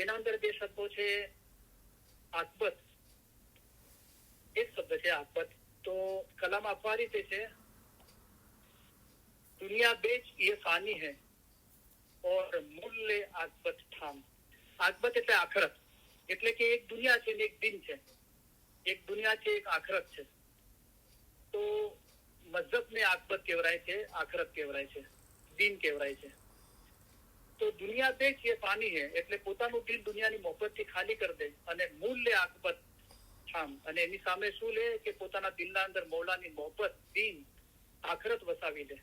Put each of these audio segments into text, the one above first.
એના અંદર બે શબ્દો છે, આકબત, એક શબ્દ છે આકબત. તો કલામ આપવા રીતે છે, દુનિયા બેચ ये फानी है और मूल्य आकबत ठाम. आकबत એટલે આખરત, એટલે કે એક દુનિયા છે ને એક દિન છે, એક દુનિયા છે એક આખરત છે. તો મઝહબને આકબત કહેવાય છે, આખરત કહેવાય છે, દિન કહેવાય છે. તો દુનિયા બેચ ये फानी है એટલે પોતાનું દિલ દુનિયાની મોહબ્બતથી ખાલી કરી દે અને મૂલ્ય આકબત ઠામ, અને એની સામે શું લે કે પોતાના દિલના અંદર મૌલાની મોહબ્બત, દિન, આખરત વસાવી લે.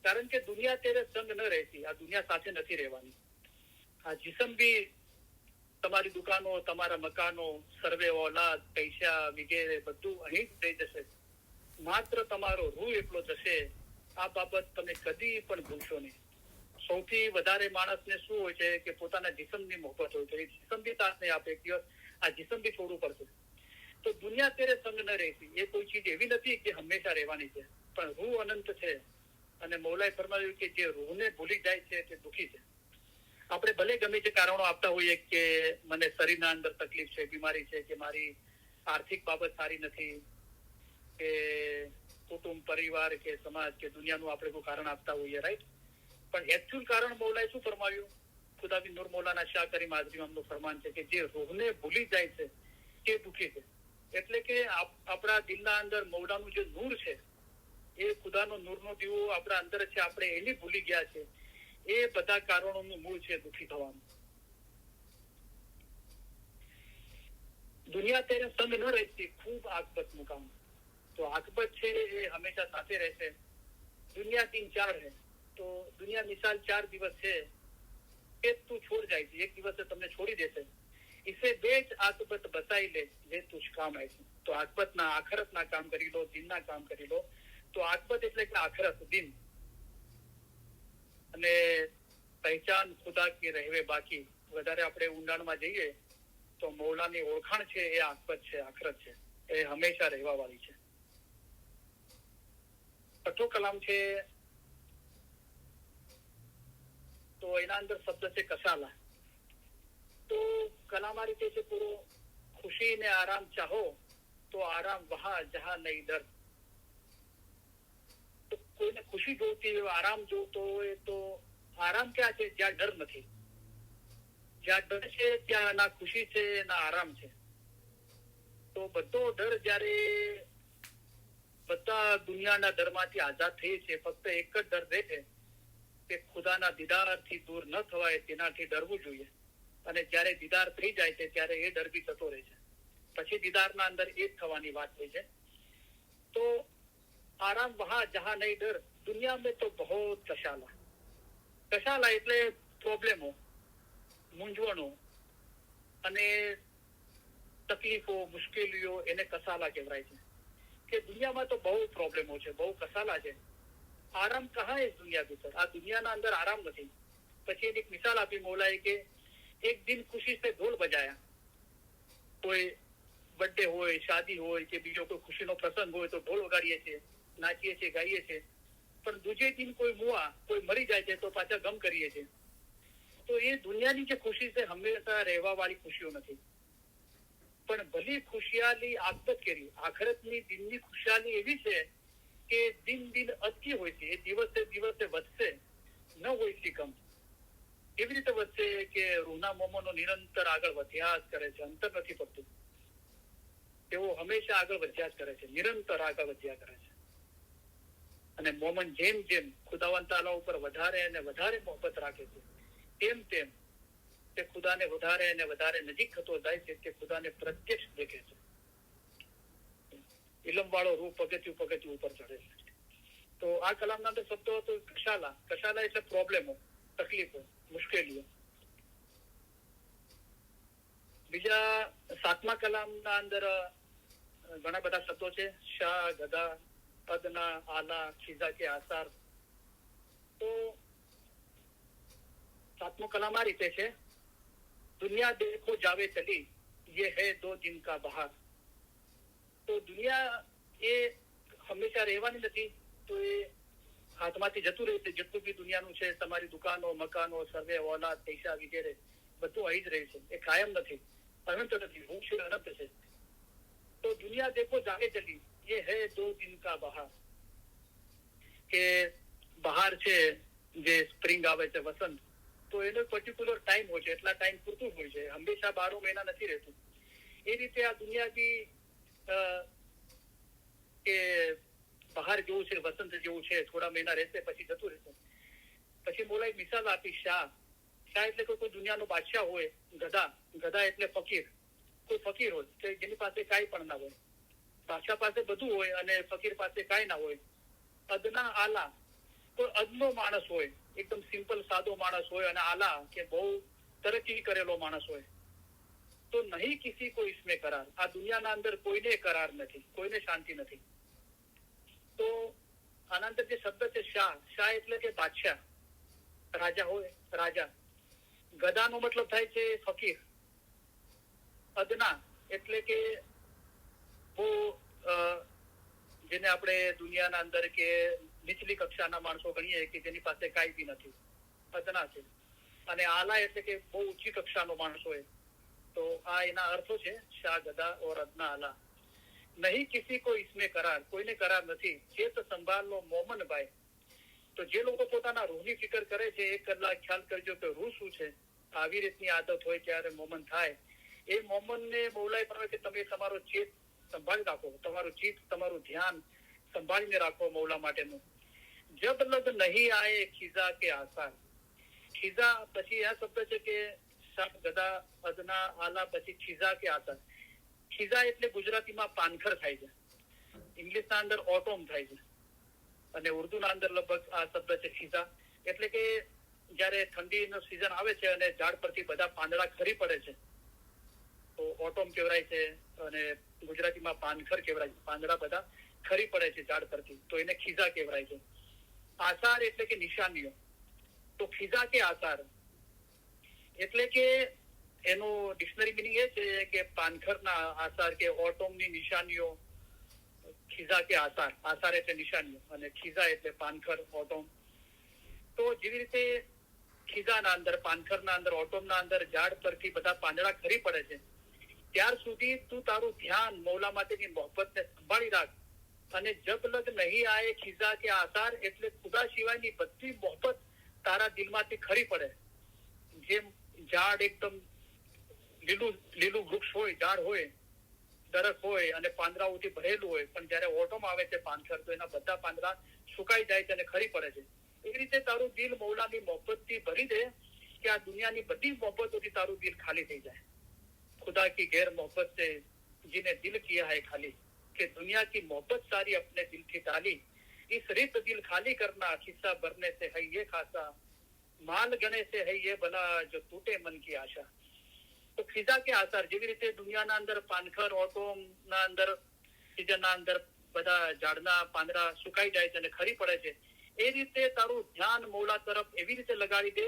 કારણ કે દુનિયા તેરે સંગ ન રહેતી, આ દુનિયા સાથે નથી રહેવાની. આ જીસમ બી, તમારી દુકાનો, તમારા મકાનો, સર્વે ઓલાદ, પૈસા વગેરે બધું અહીં જ થઈ જશે. માત્ર તમારો રૂહ એકલો જશે. આ બાબત તમે કદી પણ ભૂલશો નહીં. સૌથી વધારે માણસને શું હોય છે કે પોતાના જીસમની મોહબ્બત હોય છે. એ જીસમ બી સાથ નહીં આપે, આ જીસમ બી છોડવું પડશે. તો દુનિયા તેરે સંગ ન રહેતી એ કોઈ ચીજ એવી નથી કે હંમેશા રહેવાની છે, પણ રૂહ અનંત છે. અને મૌલાએ ફરમાવ્યું કે જે રૂહને ભૂલી જાય છે તે દુઃખી છે. આપણે ભલે ગમે તે કારણો આપતા હોઈએ કે મને શરીરના અંદર તકલીફ છે, બીમારી છે, કે મારી આર્થિક બાબત સારી નથી, કે કુટુંબ, પરિવાર, કે સમાજ, કે દુનિયાનું આપણે કોઈ કારણ આપતા હોઈએ, રાઈટ. પણ એકચ્યુઅલ કારણ મૌલાએ શું ફરમાવ્યું? ખુદાબી નૂર મૌલાના શાહ કરીમ આઝમી અમનું ફરમાન છે કે જે રૂહને ભૂલી જાય છે તે દુઃખી છે. એટલે કે આપણા દિલના અંદર મૌલાનું જે નૂર છે, એ ખુદાનો નૂરનો દીવો આપણા અંદર છે, આપણે એની ભૂલી ગયા છે. એ બધા કારણોનું મૂળ છે દુઃખી થવાનું. દુનિયા તેરે સંગ ન રહેતી ખૂબ આકબત મુકામ. તો આકબત છે એ હંમેશા સાથે રહેશે. દુનિયા 3-4 है, તો દુનિયા મિસાલ 4 દિવસ છે, એક તું છોડ જાય છે, એક દિવસે તમને છોડી દેશે. इसे बेच आकबत बसाई ले ये तुझ काम है. તો આકબતના, આખરતના કામ કરી લો, દિનના કામ કરી લો. તો આકબત એટલે કે આખરત, દિન, અને પહેચાન ખુદા કી રહેવે બાકી. વધારે આપણે ઊંડાણમાં જઈએ તો મૌલાની ઓળખાણ છે એ આકબત છે, આખરત છે, એ હંમેશા રહેવા વાળી છે. છઠ્ઠો કલામ છે, તો એના અંદર શબ્દ છે કસાલા. તો કલામ આ રીતે છે પૂરો, ખુશી ને આરામ ચાહો તો આરામ વહા જહા નહીં ડર. તો કોઈને ખુશી જોઈતી હોય, આરામ જોતો હોય, તો આરામ ક્યાં છે? જ્યાં ડર નથી. જ્યાં ડર છે ત્યાં ના ખુશી છે ના આરામ છે. તો બધો ડર જયારે બધા દુનિયાના ડરમાંથી આઝાદ થઈ છે, ફક્ત એક જ ડર રહે છે કે ખુદાના દીદારથી દૂર ન થવાય, તેનાથી ડરવું જોઈએ. અને જયારે દીદાર થઈ જાય છે ત્યારે એ ડર બી જતો રહે છે. પછી દીદારના અંદર એ જ થવાની વાત હોય છે. તો આરામ વહા જહા નહીં ડર. દુનિયા મેં તો બહોત કશાલા. કશાલા એટલે પ્રોબ્લેમો, મૂંઝવણો અને તકલીફો, મુશ્કેલીઓ, એને કસાલા કહેવાય છે. કે દુનિયામાં તો બહુ પ્રોબ્લેમો છે, બહુ કસાલા છે. આરામ કહા હે દુનિયા ભીતર? આ દુનિયાના અંદર આરામ નથી. પછી એની એક મિસાલ આપી મૌલાએ કે એક દિન ખુશી સે ઢોલ બજાયા. કોઈ બર્થડે હોય, શાદી હોય, કે બીજો કોઈ ખુશીનો પ્રસંગ હોય તો ઢોલ વગાડીએ છીએ, નાચીએ છીએ, ગાઈએ છીએ. પણ દૂજે દિન કોઈ મુઆ, કોઈ મરી જાય છે તો પાછા ગમ કરીએ છીએ. તો એ દુનિયાની જે ખુશી છે હંમેશા રહેવા વાળી ખુશીઓ નથી. પણ ભલી ખુશિયાલી આકબત કરી, આખરતની દિનની ખુશિયાલી એવી છે કે દિન દિન અટકી હોય છે, એ દિવસે દિવસે વધશે, ન હોય સી કમ. એવી રીતે વધશે કે રૂહના મોમનો નિરંતર આગળ વધ્યા જ કરે છે, અંતર નથી પડતું. તેઓ હંમેશા આગળ વધ્યા જ કરે છે, નિરંતર આગળ વધ્યા કરે છે. અને મોમન જેમ જેમ ખુદાવંત તાલા ઉપર વધારે અને વધારે મોહબ્બત રાખે છે, તેમ તેમ તે ખુદાને વધારે અને વધારે નજીક થતો જાય છે, તે ખુદાને પ્રત્યક્ષ દેખે છે. ઇલમ વાળો રૂહ પગથિયું પગથિયું ઉપર ચડે છે. તો આ કલામના અંદર શબ્દો હતો કશાલા. કશાલા એટલે પ્રોબ્લેમો, તકલીફો, મુશ્કેલીઓ. બીજા 7મા કલામના અંદર ઘણા બધા શબ્દો છે, શાહ, ગદા, અદના, આલા, ખીઝા કે આસાર. તો 7મો કલામ આ રીતે છે, દુનિયા દેખો જાવે ચલી ये है 2 दिन का बहार. તો દુનિયા એ હંમેશા રહેવાની નથી. તો એ હાથમાંથી જતું રહેશે. જેટલું બી દુનિયાનું છે, તમારી દુકાનો, મકાનો, સર્વે ઓલાદ, પૈસા વગેરે, બધું અહીં જ રહે છે, એ કાયમ નથી, અનંત નથી, હું છે અનંત છે. તો દુનિયા દેખો જાગે ચલી, ये है 2 दिन का बहार. કે બહાર છે જે સ્પ્રિંગ આવે છે, વસંત, તો એનો પર્ટિક્યુલર ટાઈમ હોય છે, એટલા ટાઈમ પૂરતું હોય છે, હંમેશા 12 મહિના નથી રહેતું. એ રીતે આ દુનિયા બી કે બહાર જેવું છે, વસંત જેવું છે, થોડા મહિના રહેશે પછી જતું રહેશે. પછી મોલાએ મિસાલ આપી શાહ. શાહ એટલે કોઈ દુનિયાનો બાદશાહ હોય, ગધા એટલે ફકીર. કોઈ ફકીર હોય કે જેની પાસે કાંઈ પણ ના હોય, બાદશાહ પાસે બધું હોય અને ફકીર પાસે કાંઈ ના હોય. અદના આલા, કોઈ અદનો માણસ હોય, એકદમ સિમ્પલ સાદો માણસ હોય, અને આલા કે બહુ તરક્કી કરેલો માણસ હોય. તો નહીં કિસી કો ઇસમે કરાર. આ દુનિયાના અંદર કોઈને કરાર નથી, કોઈને શાંતિ નથી. તો આના અંદર જે શબ્દ છે શાહ એટલે કે બાદશાહ, રાજા હોય, રાજા. ગધાનો મતલબ થાય છે ફકીર. અદના એટલે કે બહુ જેને આપણે દુનિયાના અંદર કે નીચલી કક્ષાના માણસો ગણીએ કે જેની પાસે કાંઈ બી નથી, અદના છે. અને આલા એટલે કે બહુ ઊંચી કક્ષાનો માણસ હોય. તો આ એના અર્થો છે, શાહ, ગધા ઓર અદના આલા. નહીં કિસી કો ઇસમે કરાર, કોઈને કરાર નથી. ચેત સંભાળનો મોમનભાઈ. તો જે લોકો પોતાના રૂહની ફિકર કરે છે, એક કલાક ખ્યાલ કરજો કે રૂહ શું છે. આવી રીતની આદત હોય ત્યારે મોમન થાય. એ મોમનને મૌલાએ કહ્યું કે તમે તમારો ચેત સંભાળી રાખો, તમારું ચિત્ત, તમારું ધ્યાન સંભાળીને રાખો મૌલા માટેનું. જબ લગ નહીં આએ ખીઝા કે આસાર. ખીઝા પછી આ શબ્દ છે કે ગધા, અદના, આલા, પછી ખીઝા કે આસાર. ખીઝા એટલે ગુજરાતીમાં પાનખર થાય છે, ઇંગ્લિશના અંદર ઓટોમ થાય છે, અને ઉર્દુના અંદર લગભગ આ શબ્દ છે ખીઝા. એટલે કે જયારે ઠંડીનો સિઝન આવે છે અને ઝાડ પરથી બધા પાંદડા ખરી પડે છે, તો ઓટોમ કહેવાય છે, અને ગુજરાતીમાં પાનખર કહેવાય છે. પાંદડા બધા ખરી પડે છે ઝાડ પરથી, તો એને ખીઝા કહેવાય છે. આસાર એટલે કે નિશાનીઓ. તો ખીઝા કે આસાર એટલે કે એનું ડિક્શનરી મિનિંગ એ છે કે પાનખરના આસાર કે ઓટોમની નિશાનીઓ. ખીઝા કે આસાર, આસાર એટલે નિશાનીઓ અને ખીઝા એટલે પાનખર, ઓટોમ. તો જેવી રીતે ખીઝાના અંદર, પાનખરના અંદર, ઓટોમના અંદર ઝાડ પરથી બધા પાંદડા ખરી પડે છે, ત્યાર સુધી તું તારું ધ્યાન મૌલા માટેની મોહબ્બતને સંભાળી રાખ. અને જબ લગ નહીં આએ ખીઝા કે આસાર એટલે ખુદા સિવાયની બધી મોહબ્બત તારા દિલમાંથી ખરી પડે. જેમ ઝાડ એકદમ લીલું વૃક્ષ હોય, ઝાડ હોય, દરખ હોય અને પાંદડાઓથી ભરેલું હોય, પણ જયારે ઓટોમ આવે છે પાનખર, તો એના બધા પાંદડા સુકાઈ જાય છે અને ખરી પડે છે. એવી રીતે તારું દિલ મૌલાની મોહબ્બતથી ભરી દે કે આ દુનિયાની બધી મોહબ્બતોથી તારું દિલ ખાલી થઈ જાય. खुदा की गैर मोहब्बत से जिन्हें दिल किया है खाली, कि दुनिया की मोहब्बत सारी अपने दिल की डाली, इस रित दिल खाली करना खिस्सा भरने से है ये खासा, माल गणे से है ये भला जो टूटे मन की आशा. તો ખીઝા કે આસાર જેવી રીતે દુનિયાના અંદર પાનખર, ઓટોમના અંદર, સીઝનના અંદર બધા ઝાડના પાંદડા સુકાઈ જાય છે અને ખરી પડે છે, એ રીતે તારું ધ્યાન મૌલા તરફ એવી રીતે લગાડી દે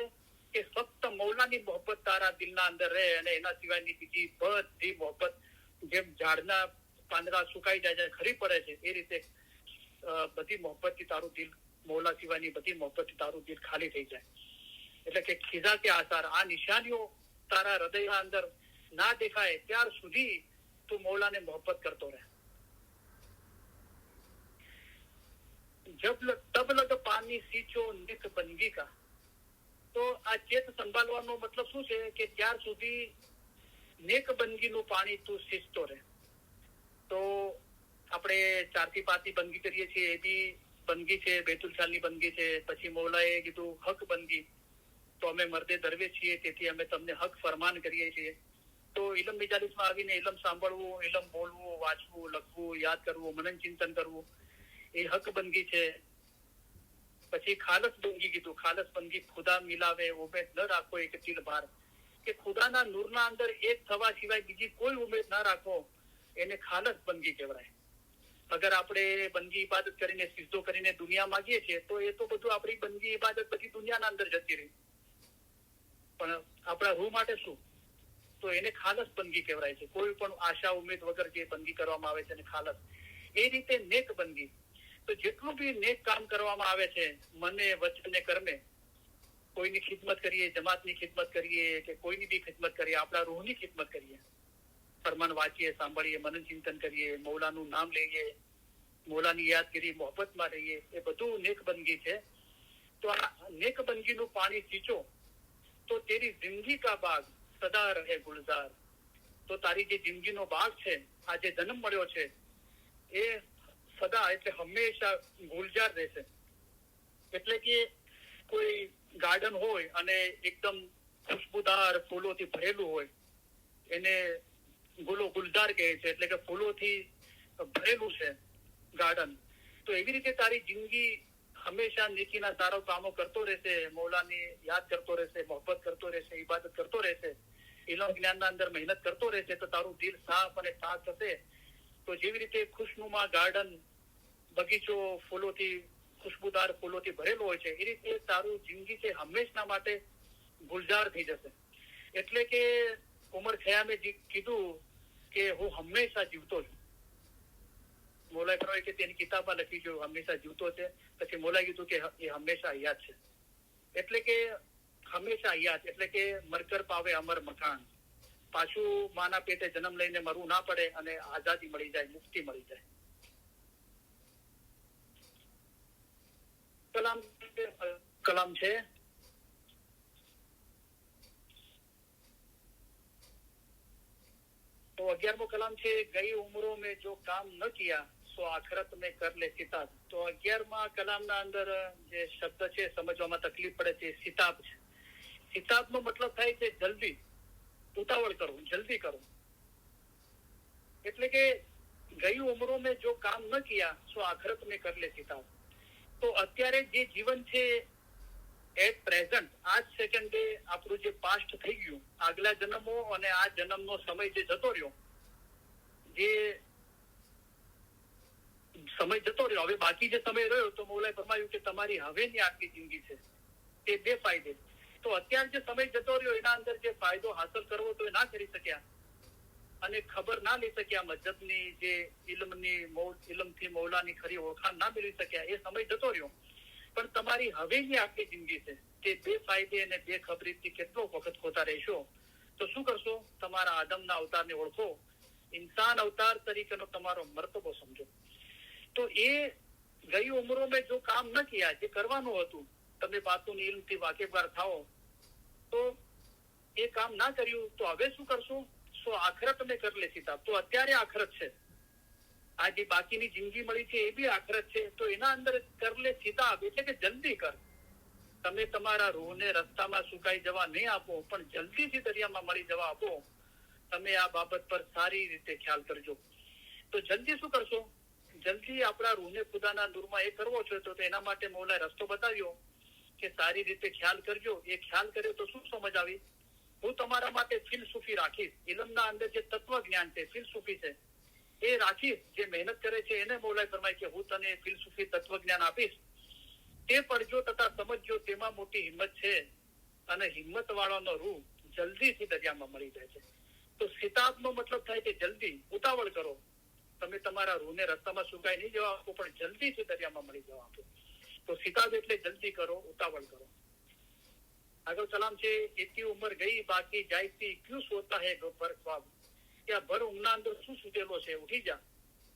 કે ફક્ત મૌલાની મોહબ્બત તારા દિલના અંદર રહે, અને એના સિવાયની બીજી બધી મોહબ્બત જેમ ઝાડના પાંદડા સુકાઈ જાય છે, ખરી પડે છે, એ રીતે બધી મોહબ્બતથી તારું દિલ, મૌલા સિવાયની બધી મોહબ્બતથી તારું દિલ ખાલી થઈ જાય. એટલે કે ખીઝા કે આસાર, આ નિશાનીઓ તારા હૃદયના અંદર ના દેખાય ત્યાર સુધી તું મૌલાને મોહબ્બત કરતો રહે. જબ તબ લગ પાની સીંચો નિત બંદગી કા. તો આ ચેત સંભાળવાનો મતલબ શું છે કે ત્યાર સુધી નેક બંદગીનું પાણી તું સીંચતો રહે. તો આપણે 4 થી 5 ની બંદગી કરીએ છીએ, એ બી બંદગી છે, બેતુલ ખ્યાલની બંદગી છે. પછી મૌલાએ કીધું હક બંદગી, તો અમે મર્દે દરવેશ છીએ, તેથી અમે તમને હક ફરમાન કરીએ છીએ. તો ઇલમ મિજાલિસમાં આવીને ઇલમ સાંભળવું, ઇલમ બોલવું, વાંચવું, લખવું, યાદ કરવું, મનન ચિંતન કરવું, એ હક બંદગી છે. પછી ખાલસ બંદગી કીધું. ખાલસ બંદગી ખુદા મિલાવે ઉમેદ ન રાખો એક તિલ ભાર, કે ખુદાના નૂરના અંદર એક થવા સિવાય બીજી કોઈ ઉમેદ ના રાખો, એને ખાલસ બંદગી કહેવાય. અગર આપણે બંદગી ઇબાદત કરીને, સિજદો કરીને દુનિયા માંગીએ છીએ, તો એ તો બધું આપણી બંદગી ઇબાદત બધી દુનિયાના અંદર જતી રહી. પણ આપણા રૂહ માટે શું? તો એને ખાલસ બંદગી કહેવાય છે. કોઈ પણ આશા ઉમેદ વગર જે બંદગી કરવામાં આવે છે એને ખાલસ. એ રીતે નેક બંદગી. તો જેટલું બી નેક કામ કરવામાં આવે છે, મને, વચને, કર્મે, કોઈની ખિદમત કરીએ, જમાતની ખિદમત કરીએ કે કોઈની બી ખિદમત કરીએ, આપણા રૂહની ખિદમત કરીએ, ફરમાન વાંચીએ, સાંભળીએ, મનન ચિંતન કરીએ, મૌલાનું નામ લઈએ, મૌલાની યાદગીરી, મોહબ્બતમાં રહીએ, એ બધું નેકબંદગી છે. તો આ નેકબંદગીનું પાણી सींचो તો તેરી જિંદગી કા બાગ સદા રહે ગુલઝાર. તો તારી જે જિંદગીનો બાગ છે, આ જે જન્મ મળ્યો છે, એ સદા એટલે હંમેશા ગુલઝાર રહેશે. એટલે કે કોઈ ગાર્ડન હોય અને એકદમ ખુશબુદાર ફૂલોથી ભરેલું હોય, એને ગુલઝાર કહે છે, એટલે કે ફૂલોથી ભરેલું છે ગાર્ડન. તો એવી રીતે તારી જિંદગી હંમેશા નેકીના સારા કામો કરતો રહેશે, મૌલાની યાદ કરતો રહેશે, મોહબ્બત કરતો રહેશે, ઇબાદત કરતો રહેશે, ઇલમ જ્ઞાનના અંદર મહેનત કરતો રહેશે, તો તારું દિલ સાફ અને સાફ થશે. તો જેવી રીતે ખુશનુમા ગાર્ડન, બગીચો ફૂલોથી, ખુશબુદાર ફૂલોથી ભરેલો હોય છે, એ રીતે તારું જિંદગી છે હંમેશના માટે ગુલઝાર થઈ જશે. એટલે કે ઉમર ખયામે કીધું કે હું હંમેશા જીવતો છું. મોલાએ ફરમાવ્યું કે તેની કિતાબમાં લખી છે હંમેશા જીવતો છે. પછી મોલાએ કીધું કે એ હંમેશા હયાત છે. એટલે કે હંમેશા હયાત એટલે કે મરકર પાવે અમર મકાન. પાછું માના પેટે જન્મ લઈને મરવું ના પડે અને આઝાદી મળી જાય, મુક્તિ મળી જાય. કલામ છે તો 11મો કલામ છે, ગઈ ઉમરો મેં જો કામ ન કિયા સો આખરત મેં કર લે સિતાબ. તો 11મા કલામના અંદર જે શબ્દ છે સમજવામાં તકલીફ પડે છે, સિતાબ છે. સિતાબનો મતલબ થાય છે જલ્દી, ઉતાવળ કરવું, જલ્દી કરવું. એટલે કે ગઈ ઉમરો મેં જો કામ ન કિયા સો આખરત મેં કર લે સિતાબ. તો અત્યારે જે જીવન છે એટ પ્રેઝન્ટ, આજ સેકન્ડે આપણું જે પાસ્ટ થઈ ગયું, આગલા જન્મો અને આ જન્મનો સમય જે જતો રહ્યો, જે સમય જતો રહ્યો, હવે બાકી જે સમય રહ્યો, તો મૌલાએ ફરમાવ્યું કે તમારી હવેની આટલી જિંદગી છે તે બે ફાયદે. તો અત્યારે જે સમય જતો રહ્યો એના અંદર જે ફાયદો હાંસલ કરવો તો એ ના કરી શક્યા અને ખબર ના લઈ શક્યા, મજહબની જે ઇલમથી મૌલાની ખરી ઓળખાણ ના મેળવી શક્યા, એ સમય જતો રહ્યો. પણ તમારી હવેની આખી જિંદગી છે તે બે ફાયદે અને બે ખબરીથી કેટલો વખત ખોતા રહેશો. તો શું કરશો? તમારા આદમના અવતારને ઓળખો, ઇન્સાન અવતાર તરીકેનો તમારો મર્તબો સમજો. તો એ ગઈ ઉમરો મેં જો કામ ન કિયા, જે કરવાનું હતું, તમે બાતોની ઇલ્મથી વાકેફવાર થાઓ, તો એ કામ ના કર્યું, તો હવે શું કરશો? સો આખરત મેં કર લે સિતાબ. તો અત્યારે આખરત છે, આ જે બાકીની જિંદગી મળી છે એ બી આખરત છે. તો એના અંદર કર લે સિતાબ એટલે કે જલ્દી કર. તમે તમારા રૂહને રસ્તામાં સુકાઈ જવા નહીં આપો, પણ જલ્દીથી દરિયામાં મળી જવા આપો. તમે આ બાબત પર સારી રીતે ખ્યાલ કરજો. તો જલ્દી શું કરશો? જલ્દી આપણા રૂહને ખુદાના નૂરમાં એ કરવો છે, તો એના માટે મૌલાએ રસ્તો બતાવ્યો કે સારી રીતે ખ્યાલ કરજો. એ ખ્યાલ કર્યો તો શું સમજ આવી? હું તમારા માટે ફિલસૂફી રાખીશ. ઇલમના અંદર જે તત્વ જ્ઞાન છે, ફિલસૂફી છે, એ રાખીશ. જે મહેનત કરે છે એને મૌલાએ ફરમાય કે હું તને ફિલસૂફી તત્વ જ્ઞાન આપીશ. તે પડજો તથા સમજજો, તેમાં મોટી હિંમત છે અને હિંમત વાળાનો રૂહ જલ્દીથી દરિયામાં મળી જાય છે. તો સિતાબનો મતલબ થાય કે જલ્દી, ઉતાવળ કરો. તમે તમારા રૂહને રસ્તામાં સુકાઈ નહીં જવા આપો, પણ જલ્દીથી દરિયામાં મળી જવા આપો. તો સિતાબ એટલે જલ્દી કરો, ઉતાવળ કરો. આગળ કલામ છે, એથી ઉંમર ગઈ બાકી જાયતી ક્યું સોતા હે ભર ખ્વાબ. ત્યાં ભર ઊંઘના અંદર શું સુતેલો છે, ઉઠી જા.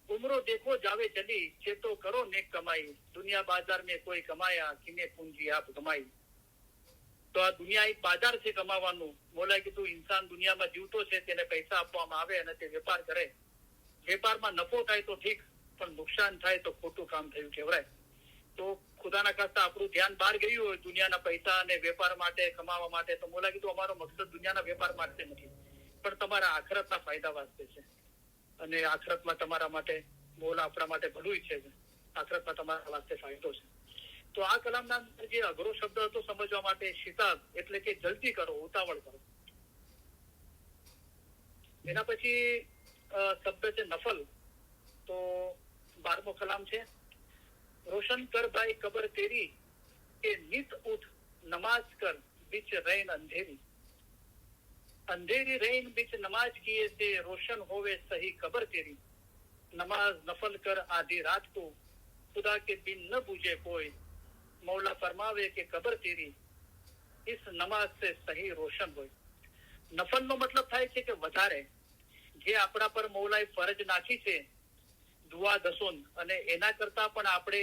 ઉમરો દેખો જાવે ચલી, છે તો કરો નેક કમાઈ. દુનિયા બાજાર મેં કોઈ કમાયા, કિને પૂંજી આપ કમાઈ. તો આ દુનિયા એક બાજાર છે કમાવાનું. મોલાએ કીધું ઇન્સાન દુનિયામાં જીવતો છે, તેને પૈસા આપવામાં આવે અને તે વેપાર કરે. વેપારમાં નફો થાય તો ઠીક, પણ નુકસાન થાય તો ખોટું કામ થયું કહેવાય. તો ખુદાના ખાસ્તા આપણું ધ્યાન બહાર ગયું હોય દુનિયાના પૈસા અને વેપાર માટે, કમાવા માટે, તો મોલા કીધું અમારો મકસદ દુનિયાના વેપાર માટે નથી, પણ તમારા આખરતના ફાયદા વાસ્તે છે. અને આખરતમાં તમારા માટે મોલા આપણા માટે ભલું ઈચ્છે છે. આખરતમાં તમારા વાસ્તે ફાયદો છે. તો આ કલામના અંદર જે અઘરો શબ્દ હતો સમજવા માટે, શિતાબ એટલે કે જલ્દી કરો, ઉતાવળ કરો. એના પછી શબ્દ છે નફલ. તો 12મો કલામ છે, રોશન કર ભાઈ કબર તેરી કે નિત ઉઠ નમાજ કર beach rain Andheri. Andheri rain beach નમાજ કિए से रोशन होवे सही कबर तेरी. नमाज नफल कर आधी रात को खुदा के बिन न बूझे कोई. मौला फरमावे के कबर तेरी इस नमाज से सही रोशन હોય. નફલનો મતલબ થાય છે કે વધારે જે આપણા પર મૌલાએ ફરજ નાખી છે દુઆ દસૂન, અને એના કરતા પણ આપણે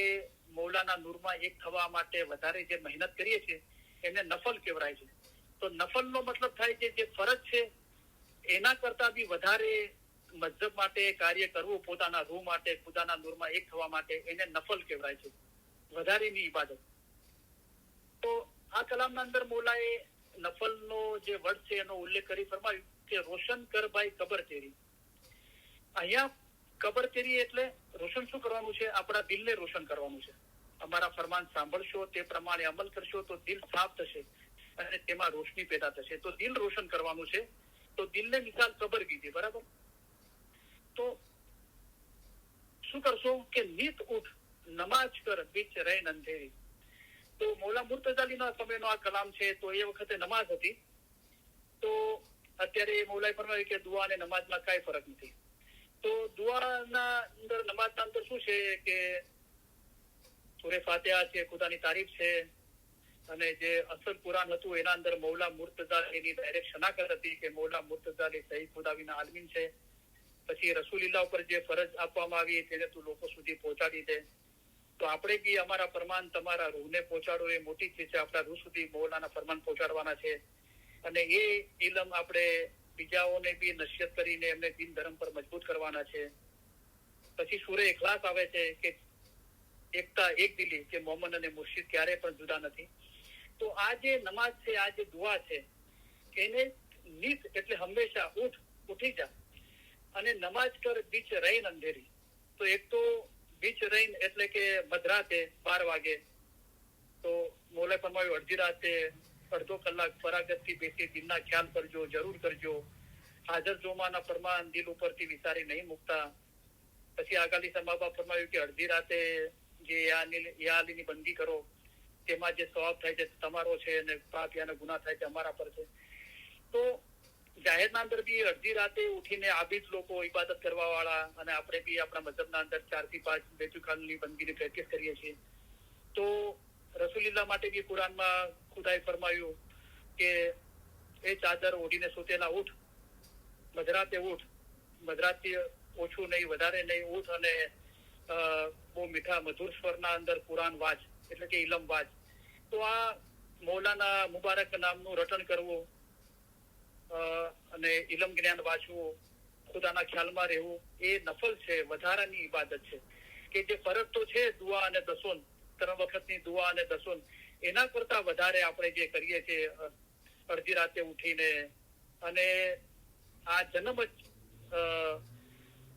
મૌલાના નૂરમાં એક થવા માટે વધારે જે મહેનત કરીએ છીએ એને નફલ કહેવાય છે. તો નફલનો મતલબ થાય છે જે ફરજ છે એના કરતા બી વધારે મજહબ માટે કાર્ય કરવું, પોતાના રૂહ માટે, ખુદાના નૂરમાં એક થવા માટે, એને નફલ કહેવાય છે, વધારેની ઇબાદત. તો આ કલામના અંદર મૌલાએ નફલનો જે વર્ડ છે એનો ઉલ્લેખ કરી ફરમાવ્યું કે રોશન કર ભાઈ કબર તેરી. અહીંયા કબર તેરી એટલે રોશન શું કરવાનું છે? આપણા દિલને રોશન કરવાનું છે. અમારા ફરમાન સાંભળશો, તે પ્રમાણે અમલ કરશો તો દિલ સાફ થશે અને તેમાં રોશની પેદા થશે. તો દિલ રોશન કરવાનું છે. તો દિલને મિસાલ કબર કીધી, બરાબર? તો શું કરશો કે નીત ઉઠ, નમાજ કર, બીચ રહીન અંધેરી. તો મૌલા મુર્તઝાલીના સમયનો આ કલામ છે. તો એ વખતે નમાઝ હતી. તો અત્યારે મૌલાએ ફરમાવ્યું કે દુઆ અને નમાઝમાં કાંઈ ફરક નથી. તો દુઆના અંદર, નમાઝના અંદર શું છે કે સૂરે ફાતિહા છે, ખુદાની તારીફ છે, અને જે અસલ કુરાન હતું એના અંદર મૌલા મુર્તઝાલીની ડાયરેક્ટ શનાખત હતી કે મૌલા મુર્તઝાલી સહી ખુદાવીના આલમીન છે. પછી રસૂલિલ્લાહ ઉપર જે ફરજ આપવામાં આવી તેને તું લોકો સુધી પહોંચાડી દે. તો આપણે બી અમારા ફરમાન તમારા રૂહને પહોંચાડો એ મોટી ચીજ છે. આપણા રૂહ સુધી મૌલાના ફરમાન પહોંચાડવાના છે. અને એ ઇલમ આપણે બીજાઓને બી નસીહત કરીને એમને દીન ધર્મ પર મજબૂત કરવાના છે. પછી સૂરે ઇખલાસ આવે છે કે એકતા એક દિલી, કે મોમન અને મુર્શિદ ક્યારે પણ જુદા નથી. તો આ જે નમાજ છે, આ જે દુઆ છે, એને નીત એટલે હંમેશા ઉઠી જા અને નમાજ કર બીચ રહીન અંધેરી. તો એક તો બીચ રહીન એટલે કે મધરાતે 12 વાગે, તો મૌલાએ ફરમાવ્યું અડધી રાતે અડધો કલાક ફરાગતથી બેસી દિલના ખ્યાલ કરજો, જરૂર કરજો. હાજર જોમાના ફરમાન દિલ ઉપરથી વિચારી નહીં મૂકતા. પછી આગાલી સમાબા ફરમાવ્યું કે અડધી રાતે જે યા અલીની બંદી કરો, તેમાં જે સવાબ થાય છે તમારો છે, અને પાપ યાના ગુનાહ થાય છે અમારા પર છે. તો જાહેરના અંદર બી અડધી રાતે ઉઠીને આબિદ લોકો, ઇબાદત કરવા વાળા, અને આપણે બી આપણા મજહબના અંદર 4 થી 5 બેતુખાલની બંદગીની પ્રેક્ટિસ કરીએ છીએ. તો રસૂલિલ્લાહ માટે બી કુરાનમાં ખુદાએ ફરમાયું કે એ ચાદર ઓઢીને સુતેલા ઉઠ, મધરાતે ઉઠ, મધરાતથી ઓછું નહીં, વધારે નહીં, ઉઠ અને બહુ મીઠા મધુર સ્વરના અંદર કુરાન વાંચ, એટલે કે ઇલમ વાંચ. તો આ મૌલાના મુબારક નામનું રટણ કરવું અને ઇલમ જ્ઞાન વાંચવું, ખુદાના ખ્યાલમાં રહેવું, એ નફલ છે, વધારાની ઇબાદત છે. કે જે ફરજ તો છે દુઆ અને દસૂન, 3 વખતની દુઆ અને દસૂન, એના કરતા વધારે આપણે જે કરીએ છીએ અડધી રાતે ઉઠીને. અને આ જન્મ જ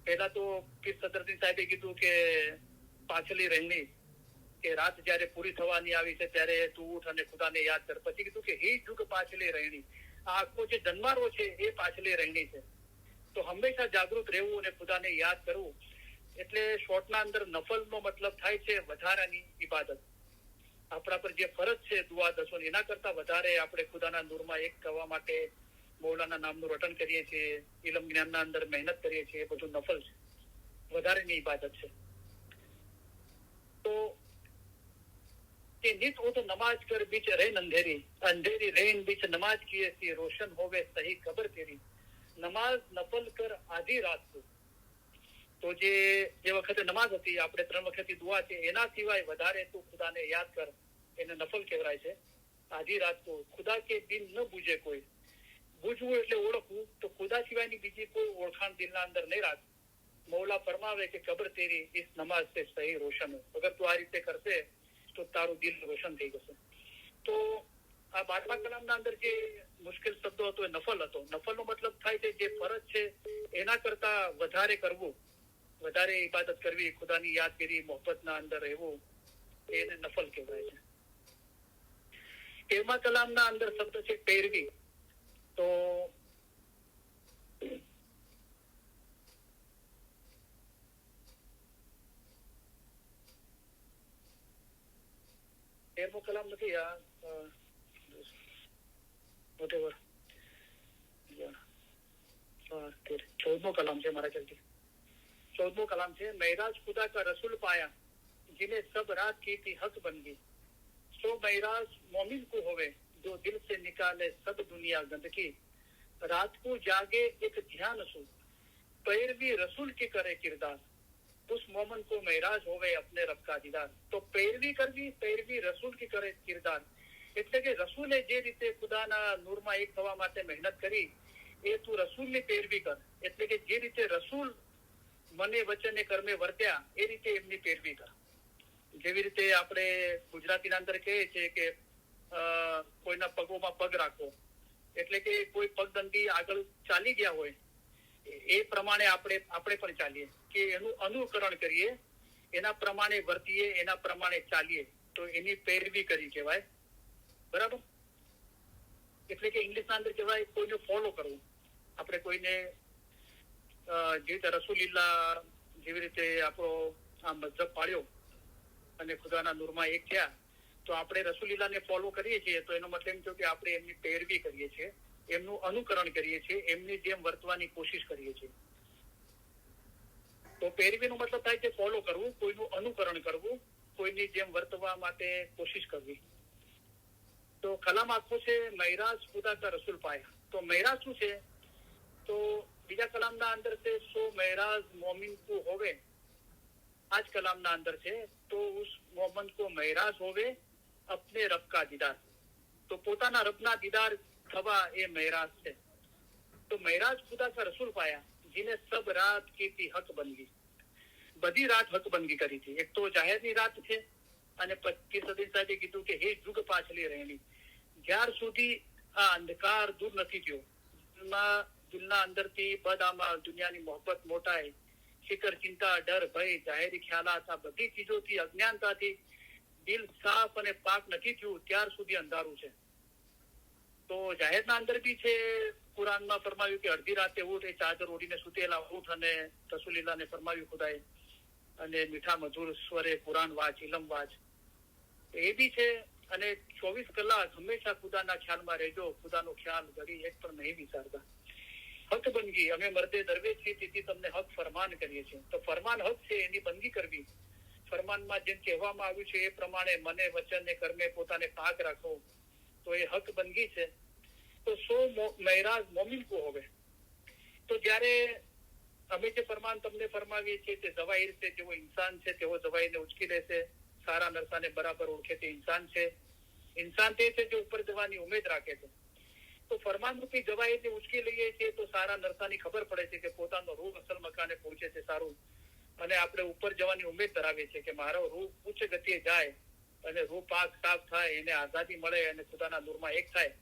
પહેલા તો પીર સદરુદ્દીન સાહેબે કીધું કે પાછલી રહેણી, કે રાત જયારે પૂરી થવાની આવી છે ત્યારે તું ઉઠ અને ખુદાને યાદ કર. પછી કીધું કે હી જુગ પાછલી રહેણી, આ આખો જે જન્મારો છે એ પાછલી રહેણી છે. તો હંમેશા જાગૃત રહેવું અને ખુદાને યાદ કરવું. એટલે શોર્ટના અંદર નફલનો મતલબ થાય છે વધારાની ઇબાદત. આપણા પર જે ફરજ છે દુઆ દસૂન, એના કરતા વધારે આપણે ખુદાના નૂરમાં એક થવા માટે મૌલાના નામનું રટન કરીએ છીએ, ઇલમ જ્ઞાનના અંદર મહેનત કરીએ છીએ, એ બધું નફલ છે, વધારેની ઇબાદત છે. તો કે નિત ઉઠ નમાજ કર બીચ રેન અંધેરી, અંધેરી રેન બીચ નમાજ કિए सी रोशन होवे सही खबर तेरी. નમાઝ નફલ કર આધી રાત કો. તો જે વખતે નમાઝ હતી, આપણે 3 વખતની દુઆ છે, એના સિવાય વધારે તું ખુદાને યાદ કર, એને નફલ કહેવાય છે. આધી રાત કો ખુદા કે બિન ન બુજે કોઈ. બુજવું એટલે ઓળખવું. તો ખુદા સિવાયની બીજી કોઈ ઓળખાણ દિલના અંદર નહીં રાખ. મૌલા ફરમાવે કે કબર તેરી ઇસ નમાઝ સે સહી રોશન હો. અગર તું આ રીતે કરશે તો તારું દિલ રોશન થઈ જશે. તો આ 12મા કલામના અંદર જે મુશ્કેલ શબ્દો હતો એ નફલ હતો. નફલનો મતલબ થાય છે જે ફરજ છે એના કરતા વધારે કરવું, વધારે ઇબાદત કરવી, ખુદાની યાદગીરી, મોહબ્બતના અંદર રહેવું, એને નફલ કહેવાય છે. 13મા કલામના અંદર શબ્દ છે પેરવી. તો કલામ નથી આ whatever 14મો કલામ છે મારા ખ્યાલથી. 14મો कलाम છે महराज खुदा का रसूल पाया जिन्हें सब रात की थी हक बन गई. सो महराज मोमिन को होवे जो दिल से निकाले सब दुनिया गंदगी, रात को जागे एक ध्यान सु, पैरवी रसूल की करे किरदार, उस मोमन को महराज होवे अपने रब का दीदार. તો पैरवी કરવી, पैरवी રસૂલ की કરે કિરદાર, એટલે કે રસૂલે જે રીતે ખુદાના નૂરમાં એક થવા માટે મહેનત કરી એ તું રસૂલની પેરવી કર. એટલે કે જે રીતે રસૂલ મને વચને કર્મે વર્ત્યા એ રીતે એમની પેરવી કર. જેવી રીતે આપણે ગુજરાતીના અંદર કહીએ છીએ કે કોઈના પગોમાં પગ રાખો, એટલે કે કોઈ પગદંડી આગળ ચાલી ગયા હોય એ પ્રમાણે આપણે પણ ચાલીએ, કે એનું અનુકરણ કરીએ, એના પ્રમાણે વર્તીએ, એના પ્રમાણે ચાલીએ, તો એની પેરવી કરી કહેવાય. બરાબર? એટલે કે ઇંગ્લિશના અંદર કહેવાય કોઈને ફોલો કરવું. આપણે કોઈને જે રીતે રસૂલિલ્લાહ જેવી રીતે આપણો આ મઝહબ પાડ્યો અને ખુદાના નૂરમાં એક થયા, તો આપણે રસૂલિલ્લાહને ફોલો કરીએ છીએ, તો એનો મતલબ એમ થયો કે આપણે એમની પેરવી કરીએ છીએ, એમનું અનુકરણ કરીએ છીએ, એમની જેમ વર્તવાની કોશિશ કરીએ છીએ. તો પેરવીનો મતલબ થાય છે ફોલો કરવું, કોઈનું અનુકરણ કરવું, કોઈની જેમ વર્તવા માટે કોશિશ કરવી. તો કલામ આખો છે મહેરાજ ખુદા કા રસૂલ પાયા. તો મહેરાજ શું છે? તો બીજા કલામના અંદર છે સો મહેરાજ મોમિન કો હોવે, આજ કલામના અંદર છે તો ઉસ મોમન કો મહેરાજ હોવે અપને રબ કા દીદાર. તો પોતાના રબના દીદાર થવા એ મહેરાજ છે. તો મહેરાજ ખુદા કા રસૂલ પાયા, जिन्हें सब रात की थी हक बनगी, બધી રાત હક બંદગી કરી હતી. એક તો જાહેરની રાત છે, અને 25 સદી સાથે કીધું કે હે જુગ પાછલી રહેલી, જ્યાર સુધી આ અંધકાર દૂર નથી થયો, દિલના અંદરથી બદામાં દુનિયાની મોહબ્બત મોટાઈ, ફિકર, ચિંતા, ડર, ભય, જાહેરી ખ્યાલાત, આ બધી ચીજોથી, અજ્ઞાનતાથી દિલ સાફ અને પાક નથી થયું, ત્યાર સુધી અંધારું છે. તો જાહેરના અંદર બી છે, કુરાનમાં ફરમાવ્યું કે અડધી રાતે ઉઠ, એ ચાદર ઓઢીને સુતેલા ઉઠ, અને રસૂલિલ્લાહને ફરમાવ્યું ખુદાએ, અને મીઠા મધુર સ્વરે કુરાન વાંચ, ઇલમ વાંચ, એ બી છે. અને 24 કલાક હંમેશા ખુદાના ખ્યાલમાં રહેજો, ખુદાનો ખ્યાલ ઘડી એક પણ નહીં વિચારતા. હક બંદગી, અમે મર્દે દરવેશ છીએ તેથી તમને હક ફરમાન કરીએ છીએ. તો ફરમાન હક છે, એની બંદગી કરવી. ફરમાનમાં જેમ કહેવામાં આવ્યું છે એ પ્રમાણે મને વચન ને કર્મે પોતાને પાક રાખો, તો એ હક બંદગી છે. તો સો મહેરાજ મોમિન કો હોવે. તો જયારે અમે જે ફરમાન તમને ફરમાવીએ છીએ તે જવાહીર છે, જેવો ઇન્સાન છે તેવો જવાહીરને ઉચકી લેશે, સારા નરસાને બરાબર ઓળખે તે ઇન્સાન છે. ઇન્સાન તે છે જે ઉપર જવાની ઉમેદ રાખે છે. તો ફરમાન રૂપી જવાહીરને ઉચકી લઈએ છીએ તો સારા નરસાની ખબર પડે છે કે પોતાનો રૂહ અસલ મકાને પહોંચે છે સારું, અને આપણે ઉપર જવાની ઉમેદ ધરાવીએ છીએ કે મારો રૂહ ઉચ્ચ ગતિએ જાય અને રૂહ પાક સાફ થાય, એને આઝાદી મળે અને ખુદાના નૂરમાં એક થાય.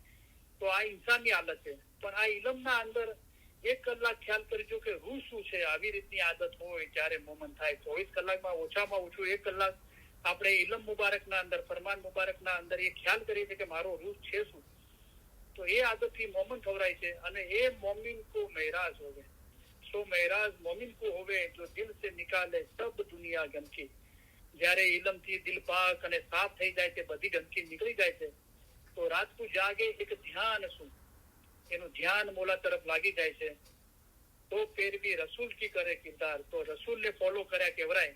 તો આ ઇન્સાનની હાલત છે. પણ આ ઇલમના અંદર 1 કલાક ખ્યાલ કરજો કે રૂહ શું છે. આવી રીતની આદત હોય જ્યારે મોમન થાય, 24 કલાકમાં ઓછામાં ઓછું 1 કલાક આપણે ઇલમ મુબારકના અંદર, ફરમાન મુબારકના અંદર એ ખ્યાલ કરીએ છીએ કે મારો રૂહ છે શું. તો એ આદતથી મોમન ખવરાય છે. અને એ મોમિન કો મહેરાજ હોવે, સો મહેરાજ મોમિન કો હોવે જો દિલ સે નિકાલે સબ દુનિયા ગંદકી. જયારે ઇલમથી દિલ પાક અને સાફ થઈ જાય છે, બધી ગંદકી નીકળી જાય છે, તો રાત કો જાગે એક ધ્યાન શું, એનું ધ્યાન મોલા તરફ લાગી જાય છે. તો પેરવી રસૂલ કી કરે કિરદાર. તો રસૂલને ફોલો કર્યા કહેવાય,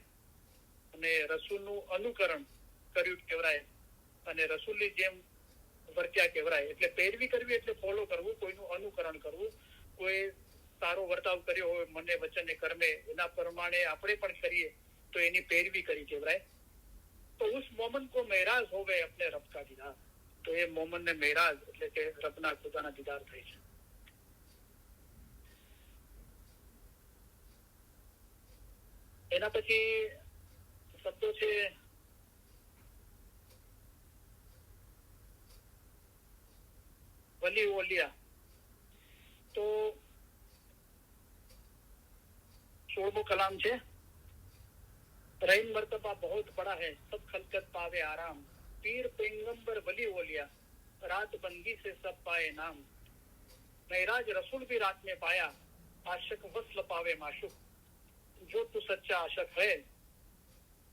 અને રસૂલનું અનુકરણ કર્યું કહેવાય, અને રસૂલની જેમ વર્ત્યા કહેવાય. એટલે પેરવી કરવી એટલે ફોલો કરવું, કોઈનું અનુકરણ કરવું. કોઈ સારો વર્તાવ કર્યો હોય મને વચને કર્મે, એના પ્રમાણે આપણે પણ કરીએ તો એની પેરવી કરી કહેવાય. તો ઉસ મોમન કો મહેરાજ હોવે અપને રબ કા દીદાર. તો એ મોમન ને મહેરાજ એટલે કે રબના ખુદાના દીદાર થાય છે. એના પછી શબ્દો છે વલી ઓલિયા. તો 16મો કલામ છે. रहीम मर्तबा बहुत बड़ा है, सब खलकत पावे आराम, पीर पैगंबर वली ओलिया, रात बंदी से सब पाए नाम, महराज रसूल भी रात में पाया, आशिक वस्ल पावे माशुक, जो तू सच्चा आशिक है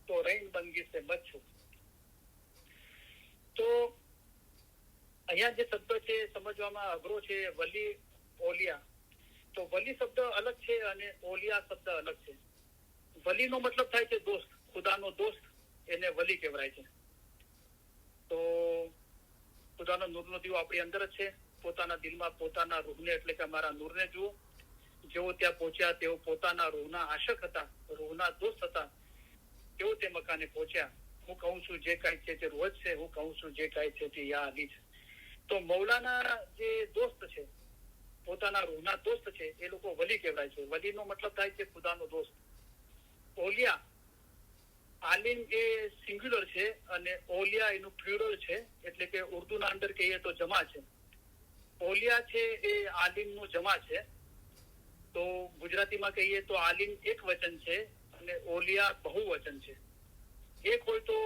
तो रहीम बंदी से मत छू. તો અહીંયા જે શબ્દ છે સમજવામાં અઘરો છે, વલી ઓલિયા. તો વલી શબ્દ અલગ છે અને ઓલિયા શબ્દ અલગ છે. વલીનો મતલબ થાય છે દોસ્ત, ખુદાનો દોસ્ત, એને વલી કહેવાય છે. તો ખુદાનો નૂરનો દીવો આપણી અંદર જ છે. પોતાના દિલમાં પોતાના રૂહને એટલે કે અમારા નૂરને જુઓ. જેઓ ત્યાં પહોંચ્યા તેઓ પોતાના રૂહના આશક હતા, રૂહના દોસ્ત હતા. તેઓ તે મકાને પહોંચ્યા. હું કહું છું જે કાંઈ છે તે રૂહ જ છે, હું કહું છું જે કાંઈ છે તે યા અલી છે. તો મૌલાના જે દોસ્ત છે, પોતાના રૂહના દોસ્ત છે, એ લોકો વલી કહેવાય છે. વલીનો મતલબ થાય છે ખુદાનો દોસ્ત. ઓલિયા, આલિમ એ સિંગ્યુલર છે અને ઓલિયા એનું પ્લુરલ છે, એટલે કે ઉર્દુના અંદર કહીએ તો જમા છે. ઓલિયા છે એ આલિમનું જમા છે. તો ગુજરાતીમાં કહીએ તો આલિમ એક વચન છે અને ઓલિયા બહુવચન છે. એક હોય તો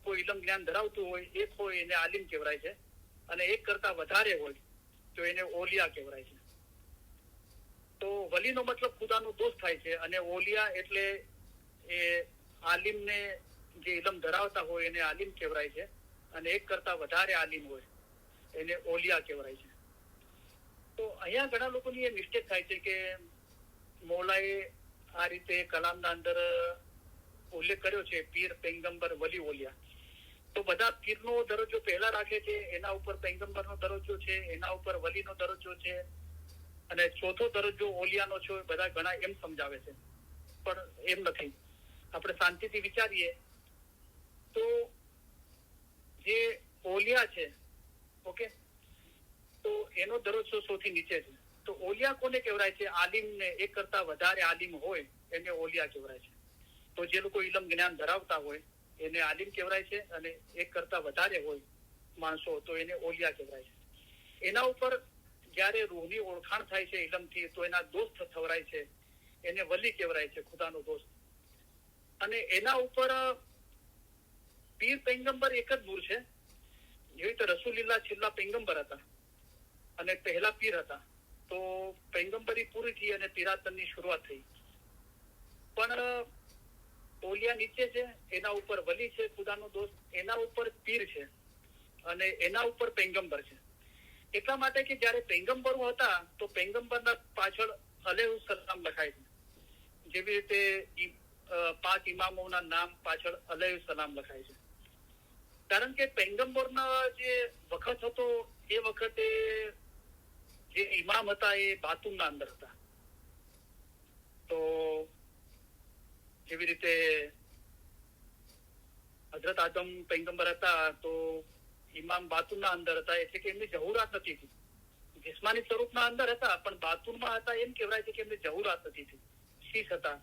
કોઈ ઇલમ જ્ઞાન ધરાવતું હોય, એક હોય એને આલિમ કહેવાય છે, અને એક કરતા વધારે હોય તો એને ઓલિયા કહેવાય છે. તો વલીનો મતલબ ખુદાનો દોસ્ત થાય છે, અને ઓલિયા એટલે એ આલિમને જે ઇલમ ધરાવતા હોય એને આલિમ કહેવાય છે, અને એક કરતા વધારે આલિમ હોય એને ઓલિયા કહેવાય છે. તો અહીંયા ઘણા લોકોની એ મિસ્ટેક થાય છે કે મૌલાએ આ રીતે કલામના અંદર ઉલ્લેખ કર્યો છે પીર, પૈગંબર, વલી, ઓલિયા. તો બધા પીરનો દરજ્જો પહેલા રાખે છે, એના ઉપર પૈગંબરનો દરજ્જો છે, એના ઉપર વલીનો દરજ્જો છે, અને ચોથો દરજ્જો ઓલિયાનો છે. બધા ઘણા એમ સમજાવે છે, પણ એમ નથી. આપણે શાંતિથી વિચારીએ તો જે ઓલિયા છે, ઓકે, તો એનો દરજ્જો સૌથી નીચે છે. તો ઓલિયા કોને કહેવાય છે? આલિમને, એક કરતા વધારે આલિમ હોય એને ઓલિયા કહેવાય છે. તો જે લોકો ઇલમ જ્ઞાન ધરાવતા હોય એને આલિમ કહેવાય છે, અને એક કરતા વધારે હોય માણસો તો એને ઓલિયા કહેવાય છે. એના ઉપર જયારે રૂહની ઓળખાણ થાય છે ઇલમથી, તો એના દોસ્ત થવરાય છે, એને વલી કહેવાય છે, ખુદાનો દોસ્ત. અને એના ઉપર પીર પૈગંબર એક જ નૂર છે. જેવી રીતે રસૂલિલ્લાહ છેલ્લા પૈગંબર હતા અને પહેલા પીર હતા. તો પૈગંબરી પૂરી થઈ અને પીરાતનની શરૂઆત થઈ. પણ ઓલિયા નીચે છે, એના ઉપર વલી છે, ખુદાનો દોસ્ત, એના ઉપર પીર છે, અને એના ઉપર પૈગંબર છે. એટલા માટે કે જયારે પૈગંબરો હતા તો પૈગંબરના પાછળ અલૈહિસ્સલામ લખાય છે. જેવી રીતે 5 ઇમામોના નામ પાછળ અલૈહિસ્સલામ લખાય છે. કારણ કે પૈગંબરના જે વખત હતો એ વખતે જે ઇમામ હતા એ બાતુનના અંદર હતા. તો જેવી રીતે હજરત આદમ પૈગંબર હતા તો ઇમામ બાતુનના અંદર હતા, એટલે કે એમની જહુરાત નથી થઈ. જિસ્માની સ્વરૂપના અંદર હતા પણ બાતુનમાં હતા, એમ કહેવાય છે કે એમની જહુરાત નથી થઈ. શીશ હતા.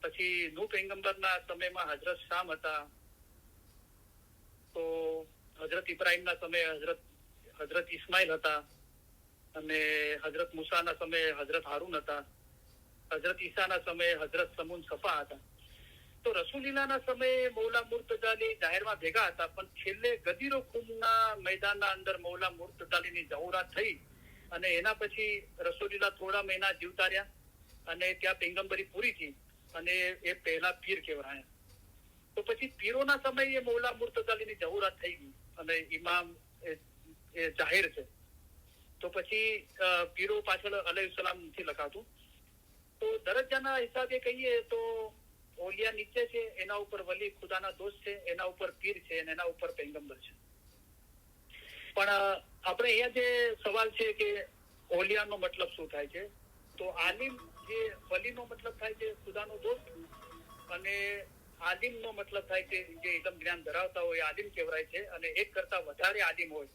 પછી નૂહ પૈગંબરના સમયમાં હજરત શામ હતા. તો હજરત ઇબ્રાહીમના સમયે હજરત ઇસ્માઇલ હતા, અને હજરત મુસાના સમયે હજરત હારૂન હતા. હજરત ઈસાના સમયે હજરત સમૂન સફા હતા. તો રસૂલિલ્લાહના સમયે મૌલા મુર્તઝાલી જાહેરમાં ભેગા હતા, પણ છેલ્લે ગદીરો ખુમના મેદાનના અંદર મૌલા મુર્તઝાલીની જહુરાત થઈ, અને એના પછી રસૂલિલ્લાહ થોડા મહિના જીવતા રહ્યા, અને ત્યાં પૈગંબરી પૂરી થઈ, અને એ પહેલા પીર કહેવાયા. તો પછી પીરોના સમયે મૌલા મુર્તઝાલીની જહુરાત થઈ ગઈ, અને ઇમામ એ જાહેર છે. તો પછી પીરો પાછળ અલૈહિસ્સલામ નથી લખાતું. તો દરજ્જાના હિસાબે કહીએ તો ઓલિયા નીચે છે, એના ઉપર વલી ખુદાના દોસ્ત છે, એના ઉપર પીર છે, અને એના ઉપર પૈગંબર છે. પણ આપણે અહીંયા જે સવાલ છે કે ઓલિયાનો મતલબ શું થાય છે, તો આલિમ જે વલીનો મતલબ થાય છે ખુદાનો દોસ્ત, અને આલિમનો મતલબ થાય છે જે ઇલમ જ્ઞાન ધરાવતા હોય આલિમ કહેવાય છે, અને એક કરતા વધારે આલિમ હોય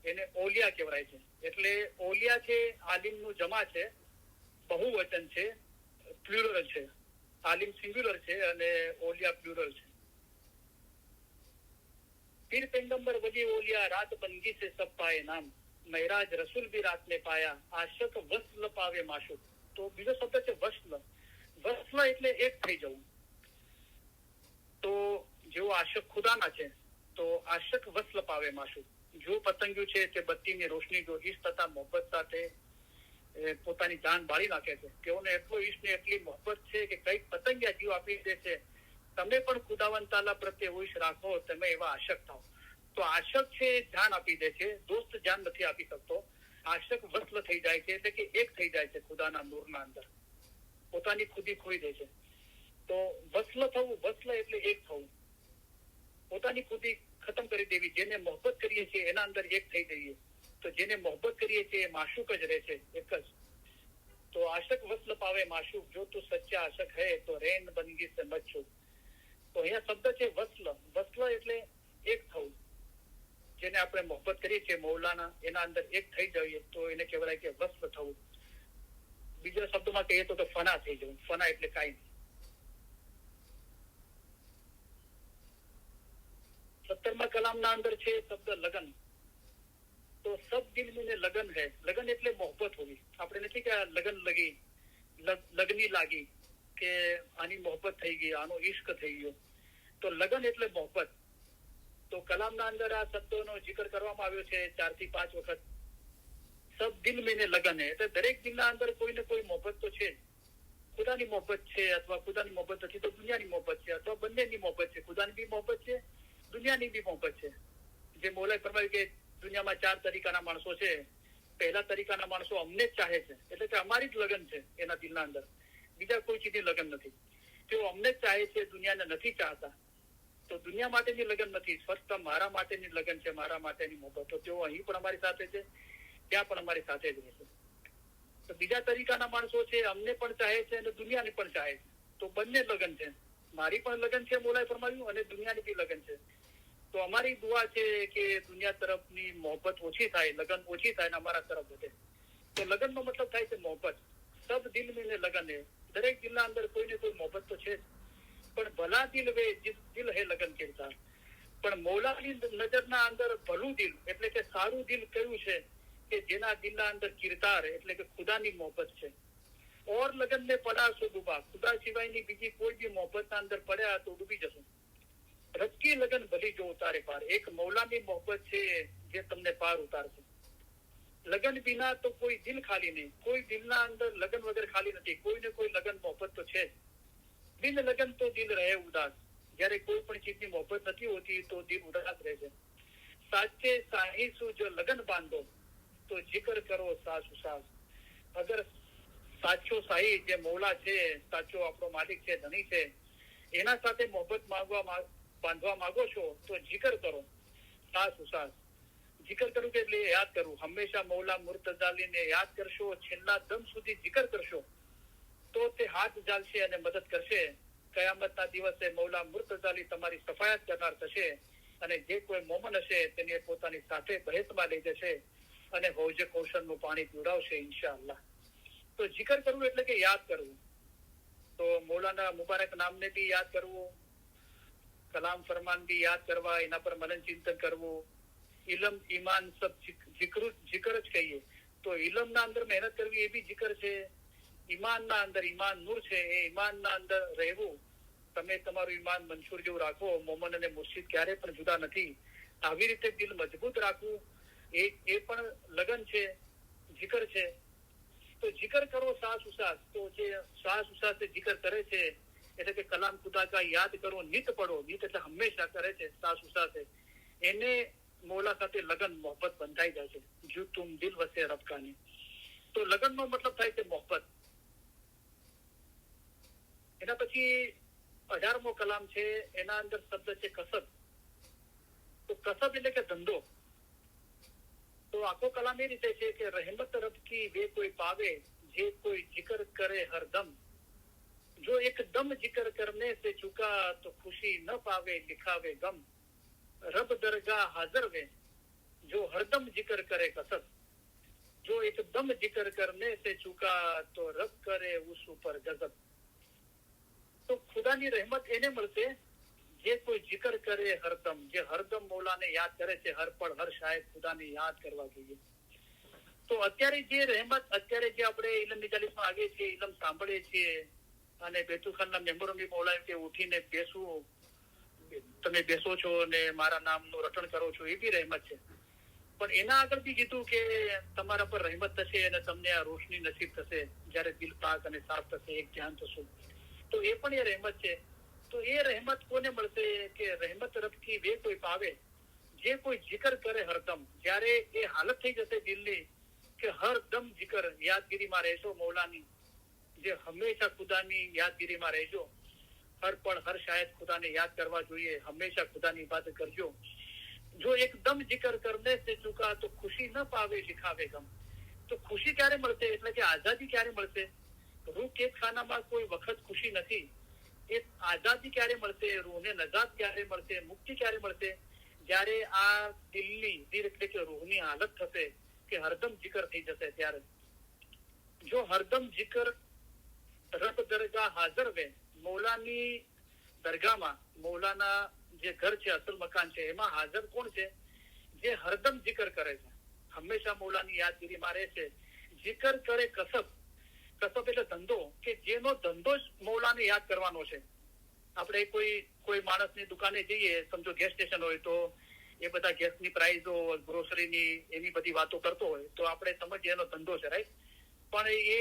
એને ઓલિયા કહેવાય છે. એટલે ઓલિયા છે આલિમનું જમા છે, બહુવચન છે, પ્લુરલ છે. आलिम सिंगुलर છે અને ઓલિયા પ્લુરલ છે. पीर पैगंबर वली ओलिया रात बंदगी से सब पाए नाम, महराज रसूल भी रात में पाया, आशक वस्ल पावे माशुक. તો બીજો શબ્દ છે વસ્લ. વસ્લ એટલે એક થઈ જવું. તો જેવો આશક ખુદાના છે તો આશક વસ્લ પાવે માશુક. જો પતંગિયું છે તે બત્તીની રોશની જો ઈશ તથા મોહબ્બત સાથે પોતાની જાન બાળી નાખે છે. તેઓને એટલો ઈશ ને એટલી મોહબ્બત છે કે કઈક પતંગિયા જીવ આપી દે છે. તમે પણ ખુદાવંદ તાલા પ્રત્યે ઈશ રાખો, તમે એવા આશક થાઓ. તો આશક છે જાન આપી દે છે, દોસ્ત જાન નથી આપી શકતો. આશક વસ્લ થઈ જાય છે, એટલે કે એક થઈ જાય છે ખુદાના નૂરના અંદર, પોતાની ખુદી ખોઈ દે છે. તો વસ્લ થવું, વસ્લ એટલે એક થવું. પોતાની ખુદી ખતમ કરી દેવી, જેને મોહબ્બત કરીએ છીએ એના અંદર એક થઈ જઈએ. તો જેને મોહબ્બત કરીએ છીએ એ માશુક જ રહે છે, એક જ. તો આશક વસ્લ પાવે માશુક, જો તું સચ્ચા આશક હૈ તો રેન બનગી સે મત છૂટ. તો અહીંયા શબ્દ છે વસ્લ. વસ્લ એટલે એક થવું. જેને આપણે મોહબ્બત કરીએ છીએ મૌલાના, એના અંદર એક થઈ જઈએ તો એને કહેવાય કે વસ્લ થવું. બીજા શબ્દોમાં કહીએ તો ફના થઈ જવું. ફના એટલે કાંઈ નહીં. 17મા કલામના અંદર છે શબ્દ લગન. તો સબ દિલ મેં લગન હૈ. લગન એટલે મોહબ્બત હોવી. આપણે નથી કે લગન લગી, લગની લાગી, કે આની મોહબ્બત થઈ ગઈ, આનો ઈશ્ક થઈ ગયો. તો લગન એટલે મોહબ્બત. તો કલામના અંદર આ શબ્દોનો જિકર કરવામાં આવ્યો છે 4 થી 5 વખત. સબ દિલ મેં લગન હૈ એટલે દરેક દિલના અંદર કોઈ ને કોઈ મોહબ્બત તો છે. ખુદાની મોહબ્બત છે, અથવા ખુદાની મોહબ્બત નથી તો દુનિયાની મોહબ્બત છે, અથવા બંનેની મોહબ્બત છે. ખુદાની બી મોહબ્બત છે, દુનિયાની બી મોહબ્બત છે. જે મૌલાએ ફરમાવ્યું કે દુનિયામાં 4 તરીકાના માણસો છે. પહેલા તરીકાના માણસો અમને જ ચાહે છે, એટલે કે અમારી જ લગન છે એના દિલના અંદર, બીજા કોઈ ચીજની લગન નથી. તેઓ અમને જ ચાહે છે, દુનિયાને નથી ચાહતા. તો દુનિયા માટેની લગન નથી, ફક્ત મારા માટેની લગન છે, મારા માટેની મોહબ્બત. તો તેઓ અહીં પણ અમારી સાથે છે, ત્યાં પણ અમારી સાથે જ રહેશે. તો બીજા તરીકાના માણસો છે, અમને પણ ચાહે છે અને દુનિયાને પણ ચાહે છે. તો બંને લગન છે. મારી પણ લગન છે મૌલાએ ફરમાવ્યું, અને દુનિયાની બી લગન છે. તો અમારી દુઆ છે કે દુનિયા તરફની મોહબ્બત ઓછી થાય, લગન ઓછી થાય અને અમારા તરફ વધે. તો લગનનો મતલબ થાય છે મોહબ્બત. સબ દિલ મેં લગન હે. દરેક દિલના અંદર કોઈ ને કોઈ મોહબ્બત તો છે જ. પણ ભલા દિલ વે જીસ દિલ હે લગન કિરદાર. પણ મૌલાની નજરના અંદર ભલું દિલ એટલે કે સારું દિલ કયું છે કે જેના દિલના અંદર કિરદાર એટલે કે ખુદાની મોહબ્બત છે. ઓર લગન ને પડા સો ડૂબા. ખુદા સિવાયની બીજી કોઈ બી મોહબ્બતના અંદર પડ્યા તો ડૂબી જશું. રબકી લગન ભલી જો ઉતારે પાર. એક મૌલાની મોહબ્બત છે જે તમને પાર ઉતારશે. લગન બિના તો કોઈ દિલ ખાલી નહીં. કોઈ દિલના અંદર લગન વગર ખાલી નથી. કોઈ ને કોઈ લગન મોહબ્બત તો છે જ. બિન લગન તો દિલ રહે ઉદાસ. જયારે કોઈ પણ ચીજની મોહબ્બત નથી હોતી તો દિલ ઉદાસ રહે છે. સાચે સાહીસુ જો લગન બાંધો તો જિકર કરો સાસુ સાસ. અગર સાચો સાહી જે મૌલા છે, સાચો આપણો માલિક છે, ધણી છે, એના સાથે મોહબ્બત બાંધવા માંગો છો તો જિકર કરો સાસુ સાસ. જિકર કરવું કે એટલે યાદ કરવું. હંમેશા મૌલા મુર્તઝાલીને યાદ કરશો, છેલ્લા દમ સુધી જિકર કરશો તો તે હાથ ઝાલશે અને મદદ કરશે. કયામતના દિવસે મૌલા મુર્તઝાલી તમારી સફાયત કરનાર થશે, અને જે કોઈ મોમન હશે તેને પોતાની સાથે બહેતમાં લઈ જશે અને હૌજ કૌશલનું પાણી પીવડાવશે ઇન્શાઅલ્લાહ. તો જિકર કરવું એટલે કે યાદ કરવું. તો મૌલાના મુબારક નામને બી યાદ કરવું, કલામ ફરમાન બી યાદ કરવા, એના પર મનન ચિંતન કરવું. ઇલમ ઈમાન સબ જિકર જ કહીએ તો ઇલમના અંદર મહેનત કરવી એ બી જિકર છે. ઈમાનના અંદર ઈમાન નૂર છે, એ ઈમાનના અંદર રહેવું. તમે તમારું ઈમાન મંશૂર જેવું રાખો. મોમન અને મુર્શિદ ક્યારે પણ જુદા નથી. આવી રીતે દિલ મજબૂત રાખવું એ પણ લગન છે, જિકર છે. તો જિકર કરો સાસ ઉસાસ. તો જે સાસ ઉસાસ જિકર કરે છે એટલે કે કલામ ખુદા કા યાદ કરો, નિત પડો. નિત એટલે હંમેશા કરે છે સાસ ઉસાસ, એને મૌલા સાથે લગન મોહબ્બત બંધાઈ જાય છે. જો તુમ દિલ વસે રબકાની. તો લગનનો મતલબ થાય છે મોહબ્બત. એના પછી 18મો કલામ છે, એના અંદર શબ્દ છે કસબ. તો કસબ એટલે કે ધંધો. તો આખો કલામ એ રીતે છે કે રહેમત રબ કી વે કોઈ પાવે, જે કોઈ જિકર કરે હરદમ. જો એક દમ જિકર કરને સે ચુકા તો ખુશી ન પાવે લિખાવે ગમ. રબ દરગાહ હાજર વે જો હરદમ જિકર કરે કસબ. જો એક દમ જિકર કરને સે ચુકા તો રબ કરે ઉસ ઉપર ગજબ. તો ખુદાની રહેમત એને મળશે જે કોઈ જિકર કરે હરદમ, જે હરદમ મૌલાને યાદ કરે છે. હર પળ હર શાયદ ખુદાને યાદ કરવા જોઈએ. તો અત્યારે જે રહેમત, અત્યારે જે આપણે ઇલમ નિજાલીસમાં આવીએ છીએ, ઇલમ સાંભળીએ છીએ, અને બેતુખાનના મેમ્બરોની મૌલાએ કે ઉઠીને બેસવું, તમે બેસો છો અને મારા નામનું રટણ કરો છો, એ બી રહેમત છે. પણ એના આગળ બી કીધું કે તમારા પર રહેમત થશે અને તમને આ રોશની નસીબ થશે જયારે દિલ પાક અને સાફ થશે, એક ધ્યાન થશે. તો એ પણ એ રહેમત છે. તો એ રહેમત કોને મળશે કે રહેમત રબકી વે કોઈ પાવે, જે કોઈ જિકર કરે હરદમ. જયારે એ હાલત થઈ જશે દિલની કે હરદમ જિકર, યાદગીરીમાં રહેશો મૌલાની, જે હંમેશા ખુદાની યાદગીરીમાં રહેજો. હર પળ હર શાયદ ખુદાને યાદ કરવા જોઈએ, હંમેશા ખુદાની ઇબાદત કરજો. જો એકદમ જિકર કરને સે ચૂકા તો ખુશી ન પાવે શિખાવે ગમ. તો ખુશી ક્યારે મળશે, એટલે કે આઝાદી ક્યારે મળશે? રૂહ કેદખાનામાં કોઈ વખત ખુશી નથી. એ આઝાદી ક્યારે મળશે, રૂહને નજાત ક્યારે મળશે, મુક્તિ ક્યારે મળશે? જયારે આ દિલ એટલે કે રૂહની હાલત થશે કે હરદમ જિકર થઈ જશે ત્યારે. જો હરદમ જિકર રબ દરગાહ હાજર વે, મૌલાની દરગાહમાં, મૌલાના જે ઘર છે, અસલ મકાન છે, એમાં હાજર કોણ છે? જે હરદમ જિકર કરે છે, હંમેશા મૌલાની યાદગીરીમાં રહે છે. જિકર કરે કસબ, કસબ એટલે ધંધો, કે જેનો ધંધો જ મૌલાને યાદ કરવાનો છે. આપણે કોઈ માણસની દુકાને જઈએ, સમજો ગેસ સ્ટેશન હોય તો એ બધા ગેસની પ્રાઇઝો, ગ્રોસરીની એની બધી વાતો કરતો હોય તો આપણે સમજીએ એનો ધંધો છે, રાઈટ? પણ એ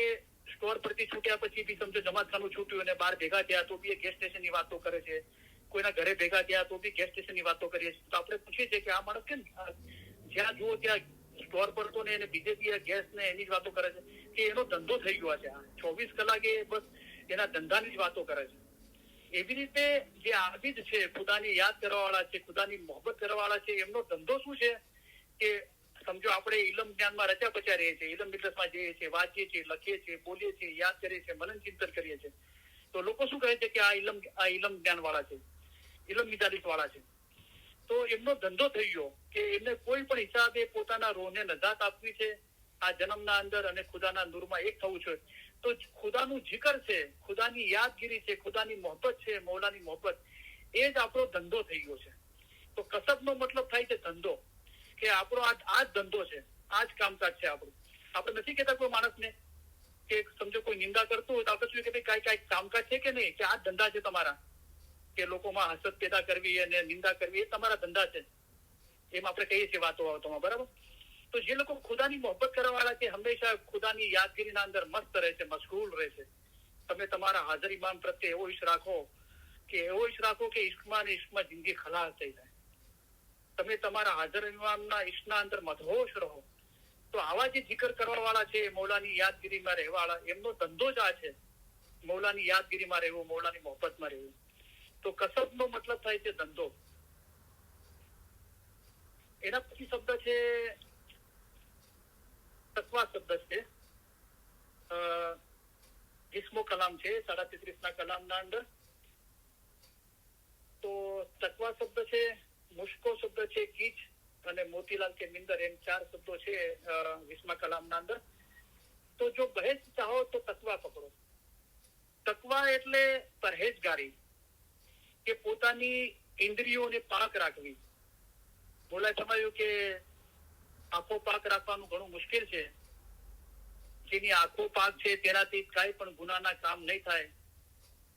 સ્ટોર પરથી છૂટ્યા પછી બી સમજો જમાતખાનું છૂટ્યું અને બહાર ભેગા થયા તો બી એ ગેસ સ્ટેશનની વાતો કરે છે. કોઈના ઘરે ભેગા થયા તો બી ગેસ સ્ટેશનની વાતો કરીએ છીએ. તો આપણે પૂછીએ છીએ કે આ માણસ કેમ જ્યાં જુઓ ત્યાં સ્ટોર પર તો ને એને બીજે બી ગેસ ને એની જ વાતો કરે છે, કે એનો ધંધો થઈ ગયો છે. 24 કલાકે બસ એના ધંધાની જ વાતો કરે છે. એવી રીતે જે આબિદ છે, ખુદાની યાદ કરવા વાળા છે, ખુદાની મોહબ્બત કરવા વાળા છે, એમનો ધંધો શું છે? કે સમજો આપણે ઇલમ જ્ઞાનમાં રચ્યા પચ્યા રહીએ છીએ, ઇલમ મિલતમાં જઈએ છીએ, વાંચીએ છીએ, લખીએ છીએ, બોલીએ છીએ, યાદ કરીએ છીએ, મનન ચિંતન કરીએ છીએ. તો લોકો શું કહે છે કે આ ઇલમ જ્ઞાન વાળા છે, ઇલમ મિજાલિસ વાળા છે. તો એમનો ધંધો થઈ ગયો કે એમને કોઈ પણ હિસાબે પોતાના રોહને નજાત આપવી છે આ જન્મના અંદર અને ખુદાના નૂરમાં એક થવું છે. તો ખુદાનું જિકર છે, ખુદાની યાદગીરી છે, ખુદાની મોહબ્બત છે, મૌલાની મોહબ્બત, એ જ આપણો ધંધો થઈ ગયો છે. તો કસબનો મતલબ થાય છે ધંધો, કે આપણો આ જ ધંધો છે, આ જ કામકાજ છે આપણું. આપણે નથી કહેતા કોઈ માણસને કે સમજો કોઈ નિંદા કરતું હોય તો આપણે શું કે કઈ કામકાજ છે કે નહીં, કે આ ધંધા છે તમારા, કે લોકોમાં હસદ પેદા કરવી અને નિંદા કરવી એ તમારા ધંધા છે, એમ આપણે કહીએ છીએ વાતોમાં, બરાબર? તો જે લોકો ખુદાની મોહબ્બત કરવા વાળા છે, હંમેશા ખુદાની યાદગીરીના અંદર મસ્ત રહે છે, મશગુલ રહે છે. તમે તમારા હાજર ઇમામ પ્રત્યે એવો ઈશ રાખો કે ઇશ્કમાં ને ઇશ્કમાં જિંદગી ખલાસ થઈ જાય. તમે તમારા હાજર ઇમામના ઈશના અંદર મદહોશ રહો. તો આવા જે જિકર કરવા વાળા છે, મૌલાની યાદગીરીમાં રહેવા વાળા, એમનો ધંધો જ આ છે, મૌલાની યાદગીરીમાં રહેવું, મૌલાની મોહબ્બતમાં રહેવું. તો કસબનો મતલબ થાય છે ધંધો. એના પછી શબ્દ છે તકવા શબ્દ છે, જિસ્મો કલામ છે 33 કલામના અંદર. તો તકવા શબ્દ છે, મુશ્કો શબ્દ છે, કીચ અને મોતીલાલ કે મિંદર, એમ 4 શબ્દો છે 20 કલામના અંદર. તો જો બહેસ ચાહો તો તકવા પકડો. તકવા એટલે પરહેજગારી, કે પોતાની ઇન્દ્રિયોને પાક રાખવી. બોલાય સમજાયું કે આંખો પાક રાખવાનું ઘણું મુશ્કેલ છે. જેની આંખો પાક છે તેનાથી કઈ પણ ગુનાના કામ નહીં થાય.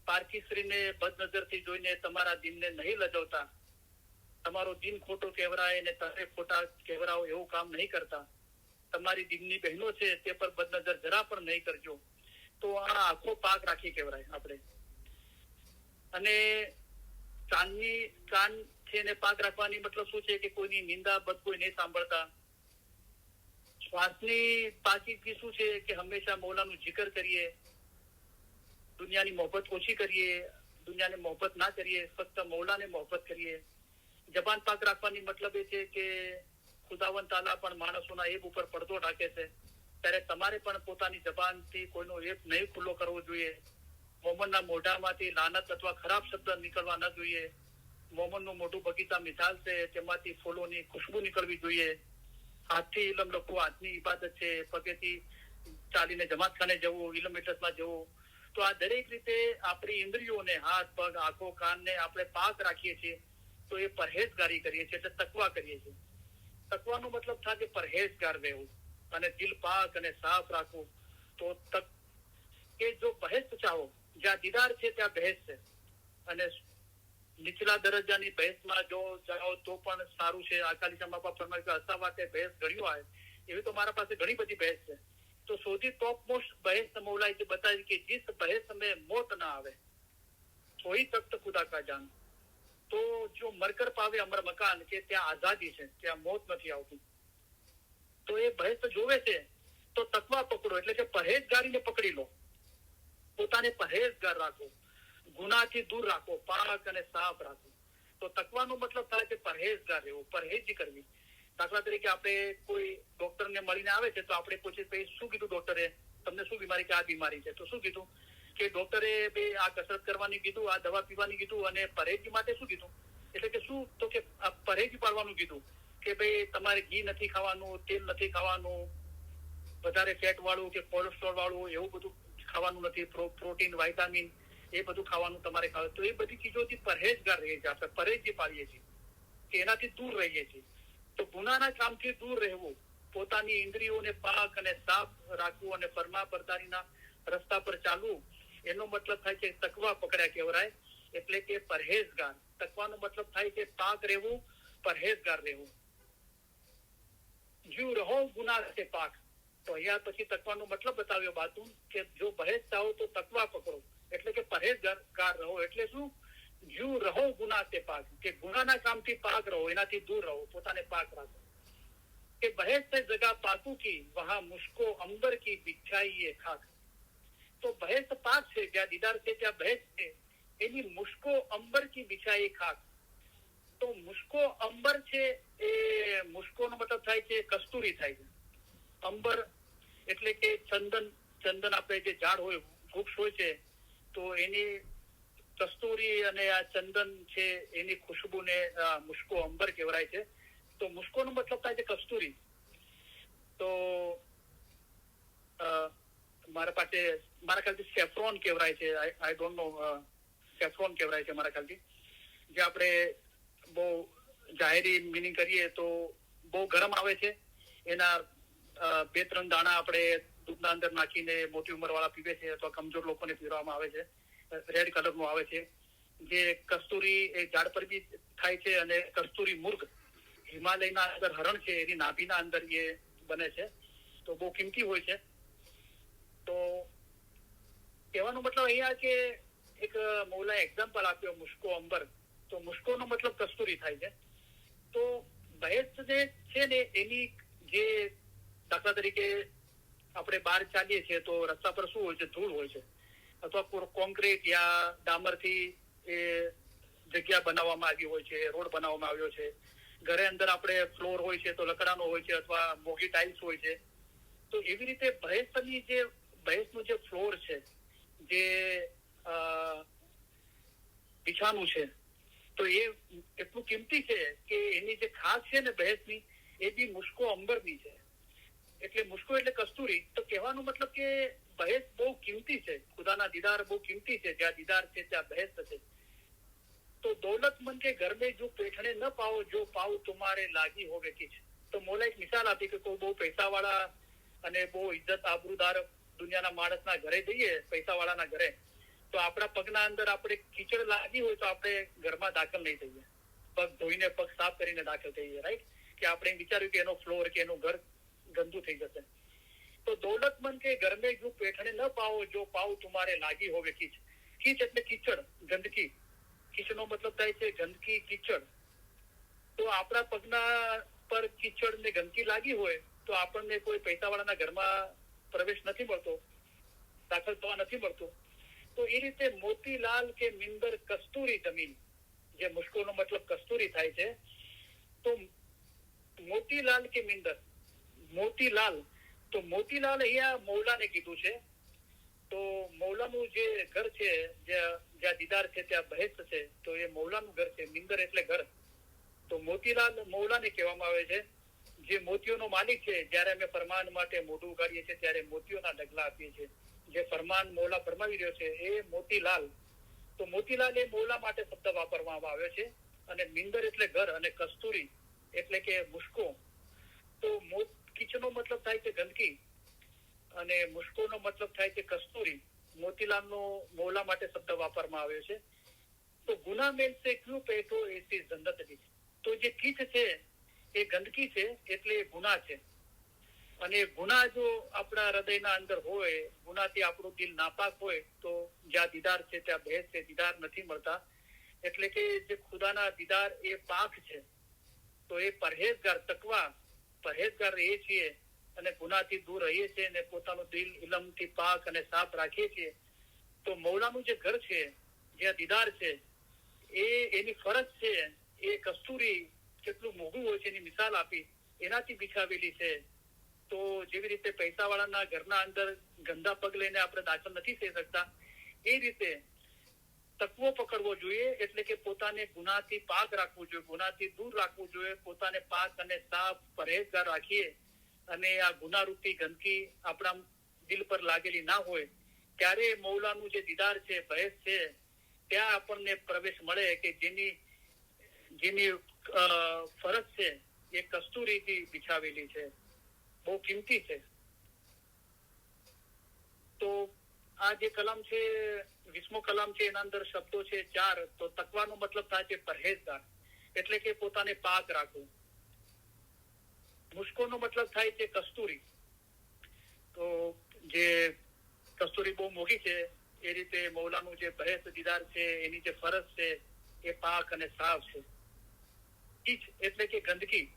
પારકી સ્ત્રીને બદનજરથી જોઈને તમારા દિનને નહીં લજવતા. તમારો દિન ખોટો કહેવરાય ને તમે ખોટા કહેવરાઓ એવું કામ નહીં કરતા. તમારી દિનની બહેનો છે તે પર બદનજર જરા પણ નહીં કરજો. તો આ આંખો પાક રાખી કહેવરાય આપણે. અને કાન છે ને પાક રાખવાની મતલબ શું છે કે કોઈની નિંદા બદગોઈ નહીં સાંભળતા. શ્વાસની પાકીદગી શું છે કે હંમેશા મૌલાનું જિકર કરીએ, દુનિયાની મોહબ્બત ઓછી કરીએ, દુનિયાને મોહબ્બત ના કરીએ, ફક્ત મૌલાને મોહબ્બત કરીએ. જબાન પાક રાખવાની મતલબ એ છે કે ખુદાવંદ તાલા પણ માણસોના એબ ઉપર પડદો ઢાકે છે, ત્યારે તમારે પણ પોતાની જબાનથી કોઈનો એબ નહીં ખુલ્લો કરવો જોઈએ. મોમનના મોઢામાંથી લાનત અથવા ખરાબ શબ્દ નીકળવા ન જોઈએ. મોમનનું મોઢું બગીચા મિસાલ છે, તેમાંથી ફૂલોની ખુશ્બુ નીકળવી જોઈએ. હાથથી ઇલમ લખવું હાથની ઇબાદત છે, પગેથી ચાલીને જમાતખાને જવું, ઇલમ મિલતમાં જવું. તો આ દરેક રીતે આપણી ઇન્દ્રિયોને, હાથ પગ આંખો કાનને આપણે પાક રાખીએ છીએ તો એ પરહેજગારી કરીએ છીએ, એટલે તકવા કરીએ છીએ. તકવાનો મતલબ થાય કે પરહેજગાર રહેવું અને દિલ પાક અને સાફ રાખવું. તો તક કે જો બહેસ ચાહો, જ્યાં દીદાર છે ત્યાં બહેસ છે, અને નીચલા દરજ્જાની બહેસમાં જો જાઓ તો પણ સારું છે. અકાલી મા બાપ ફરમાય કે હસા વાતે બહેસ ઘડ્યો આવે, એવી તો મારા પાસે ઘણી બધી બહેસ છે. તો સૌથી ટોપ મોસ્ટ બહેસ મૌલાએ બતાવી કે जिस बहस में मौत ना आवे वही तख्त खुदा का जान. તો જો મરકર પાવે અમર મકાન, કે ત્યાં આઝાદી છે, ત્યાં મોત નથી આવતી. તો એ બહેસ જોવે છે તો તકવા પકડો, એટલે કે પરહેજગારીને પકડી લો, પોતાને પરહેજગાર રાખો. ગુનાથી દૂર રાખો, પાક અને સાફ રાખો. તો તકવાનો મતલબ થાય છે પરહેજગાર રહેવું, પરહેજી કરવી. દાખલા તરીકે આપણે કોઈ ડોક્ટરને મળીને આવે છે તો આપણે પૂછીએ શું કીધું ડોક્ટરે, તમને શું બીમારી છે? આ બીમારી છે. તો શું કીધું કે ડોક્ટરે આ કસરત કરવાની કીધું, આ દવા પીવાની કીધું, અને પરેજી માટે શું કીધું? એટલે કે શું? તો કે પરેજી પાડવાનું કીધું કે ભાઈ તમારે ઘી નથી ખાવાનું, તેલ નથી ખાવાનું, વધારે ફેટ વાળું કે કોલેસ્ટ્રોલ વાળું એવું બધું ખાવાનું નથી, પ્રોટીન, વાઇટામિન એ બધું ખાવાનું તમારે ખાવ. તો એ બધી ચીજોથી પરહેજગાર રહીએ છીએ, આપણે પરેજી પાડીએ છીએ કે એનાથી દૂર રહીએ છીએ. તો ગુનાના કામથી દૂર રહેવું, પોતાની ઇન્દ્રિયોને પાક અને સાફ રાખવું અને પરમાબરદારીના રસ્તા પર ચાલવું, એનો મતલબ થાય છે તકવા પકડ્યા કહેવાય, એટલે કે પરહેજગાર. તકવાનો મતલબ થાય છે પાક રહેવું, પરહેજગાર રહેવું. જીવ રહો ગુના से પાક. તો અહીંયા પછી તકવાનો મતલબ બતાવ્યો બાતું કે જો બહેજતા હો તો તકવા પકડો, એટલે કે પરહેજગાર રહો. એટલે શું? જીવ રહો ગુના से પાક, કે ગુનાના કામથી પાક રહો, એનાથી દૂર રહો, પોતાને પાક રાખો. કે બહેજ से जगह पाकू की, वहां मुझको अंबर की बिछाई ये खाक. તો બહેજ પાક છે, જ્યાં દીદાર છે ત્યાં બહેજ છે, એની મુશ્કો અંબર કી બિછાઈ ખાક. તો મુશ્કો અંબર છે, એ મુશ્કો નો મતલબ થાય છે કસ્તુરી થાય છે. અંબર એટલે કે ચંદન. ચંદન આપણે જે ઝાડ હોય, વૃક્ષ હોય છે, તો એની કસ્તુરી અને આ ચંદન છે એની ખુશ્બુને મુશ્કો અંબર કહેવાય છે. તો મુશ્કો નો મતલબ થાય છે કસ્તુરી. તો મારા ખ્યાલથી સેફ્રોન કહેવાય છે, આઈ ડોન્ટ નો, સેફ્રોન કહેવાય છે મારા ખ્યાલથી. જે આપણે બહુ જાહેરી મિનિંગ કરીએ તો બહુ ગરમ આવે છે, એના 2-3 દાણા આપણે દૂધના અંદર નાખીને મોટી ઉંમર વાળા પીવે છે, અથવા કમજોર લોકોને પીવવામાં આવે છે. રેડ કલર નું આવે છે. જે કસ્તુરી એ ઝાડ પર બી થાય છે, અને કસ્તુરી મુર્ગ હિમાલયના અંદર હરણ છે એની નાભીના અંદર એ બને છે. તો બહુ કિંમતી હોય છે. તો કહેવાનો મતલબ અહીંયા કે એક મૌલાએ એક્ઝામ્પલ આપ્યો મુશ્કો અંબર. તો મુશ્કો નો મતલબ કસ્તુરી થાય છે. તો બહેજ જે છે ને એની જે દાખલા તરીકે આપણે બહાર ચાલીએ છીએ તો રસ્તા પર શું હોય છે? ધૂળ હોય છે, અથવા કોન્ક્રીટ યા ડામરથી એ જગ્યા બનાવવામાં આવી હોય છે, રોડ બનાવવામાં આવ્યો છે. ઘરે અંદર આપણે ફ્લોર હોય છે તો લકડાનો હોય છે, અથવા મોગી ટાઇલ્સ હોય છે. તો એવી રીતે બહેજનું જે ફ્લોર છે, જે બિછાનું છે, તો એ એટલું કિંમતી છે કે એની જે ખાસ છે ને બહેજની, એ બી મુશ્કો અંબરની છે. એટલે મુશ્કો એટલે કસ્તુરી. તો કહેવાનો મતલબ કે બહેજ બહુ કિંમતી છે, ખુદાના દીદાર બહુ કિંમતી છે. જ્યાં દીદાર છે ત્યાં બહેજ છે. તો દौलतमंद के घर में जो पैठने न पाओ, जो पाओ तुम्हारे लागी होवे किछ. તો મોલા એક મિસાલ આપી કે કોઈ બહુ પૈસા વાળા અને બહુ ઇજ્જત આબરૂદાર દુનિયાના માણસના ઘરે જઈએ, પૈસા વાળાના ઘરે, તો આપણા પગના અંદર આપણે કીચડ લાગી હોય તો આપણે ઘરમાં દાખલ નહીં થઈએ. પગ ધોઈને, પગ સાફ કરીને દાખલ થઈએ, રાઈટ? કે આપણે વિચાર્યું કે એનો ફ્લોર કે એનું ઘર ગંદુ થઈ જશે. તો દौलतमंद के घर में जो पैठने न पाओ, जो पाओ तुम्हारे लागी होवे किछ. કીચ એટલે કીચડ, ગંદકી. કીચનો મતલબ થાય છે ગંદકી, કીચડ. તો આપણા પગના પર કીચડ ને ગંદકી લાગી હોય તો આપણને કોઈ પૈસાવાળાના ઘરમાં પ્રવેશ નથી મળતો, દાખલ થવા નથી મળતો. તો એ રીતે મોતીલાલ કે મિંદર કસ્તુરી જમીન, જે મુશ્કોનો મતલબ કસ્તુરી થાય છે. તો મોતીલાલ કે મિંદર, મોતીલાલ, તો મોતીલાલ અહીંયા મૌલાને કીધું છે. તો મૌલાનું જે ઘર છે, જ્યાં દીદાર છે ત્યાં બહેજ છે, તો એ મૌલાનું ઘર છે. મિંદર એટલે ઘર. તો મોતીલાલ મૌલાને કહેવામાં આવે છે, જે મોતીઓનો માલિક છે. જયારે અમે ફરમાન માટે મોઢું ઉગાડીએ છીએ ત્યારે મોતીઓના ઢગલા આપીએ છીએ. જે ફરમાન મૌલા ફરમાવી રહ્યો છે એ મોતીલાલ. તો મોતીલાલ એ મૌલા માટે શબ્દ વાપરવામાં આવ્યો છે. અને મિંદર એટલે ઘર, અને કસ્તુરી એટલે કે મુશ્કો. તો કીચનો મતલબ થાય છે ગંદકી, અને મુશ્કોનો મતલબ થાય છે કસ્તુરી. મોતીલાલનો મૌલા માટે શબ્દ વાપરવામાં આવ્યો છે. તો ગુના મેલ સે ક્યું પેટો એસી જન્નત દી. તો જે કીચ છે એ ગંદકી છે, એટલે ગુના છે. અને ગુના જો આપણા હૃદયના અંદર હોય, ગુનાથી આપણું દિલ નાપાક હોય, તો જ્યાં દીદાર છે ત્યાં બહેજ છે, દીદાર નથી મળતા. એટલે કે જે ખુદાના દીદાર એ પાક છે. તો એ પરહેજગાર, તકવા પરહેજગાર રહીએ છીએ, અને ગુનાથી દૂર રહીએ છીએ, અને પોતાનું દિલ ઇલમથી પાક અને સાફ રાખીએ છીએ. તો મૌલાનું જે ઘર છે, જે દીદાર છે એની ફરજ છે એ કસ્તુરી કેટલું મોંઘું હોય છે એની મિસાલ આપી, એનાથી બિછાવેલી છે. તો જેવી રીતે પૈસાવાળાના ઘરના અંદર ગંદા પગ લઈને આપણે દાખલ નથી થઈ શકતા, એ રીતે તકવો પકડવો જોઈએ, એટલે કે પોતાને ગુનાથી પાક રાખવું જોઈએ, ગુનાથી દૂર રાખવું જોઈએ, પોતાને પાક અને સાફ પરહેજગાર રાખીએ અને આ ગુનારૂપી ગંદકી આપણા દિલ પર લાગેલી ના હોય, ત્યારે મૌલાનું જે દીદાર છે, બહેસ છે, ત્યાં આપણને પ્રવેશ મળે કે જેની ફરજ છે એ કસ્તુરીથી બિછાવેલી છે, બહુ કિંમતી છે. તો આ જે કલામ છે 20મો કલામ છે, એના અંદર શબ્દો છે 4. તો તકવાનો મતલબ થાય છે પરહેજગાર, એટલે કે પોતાને પાક રાખવું. મુશ્કોનો મતલબ થાય છે કસ્તુરી. તો જે કસ્તુરી બહુ મોંઘી છે, એ રીતે મૌલાનું જે બહેસ દીદાર છે, એની જે ફરજ છે એ પાક અને સાફ છે. કીચ એટલે કે ગંદકી.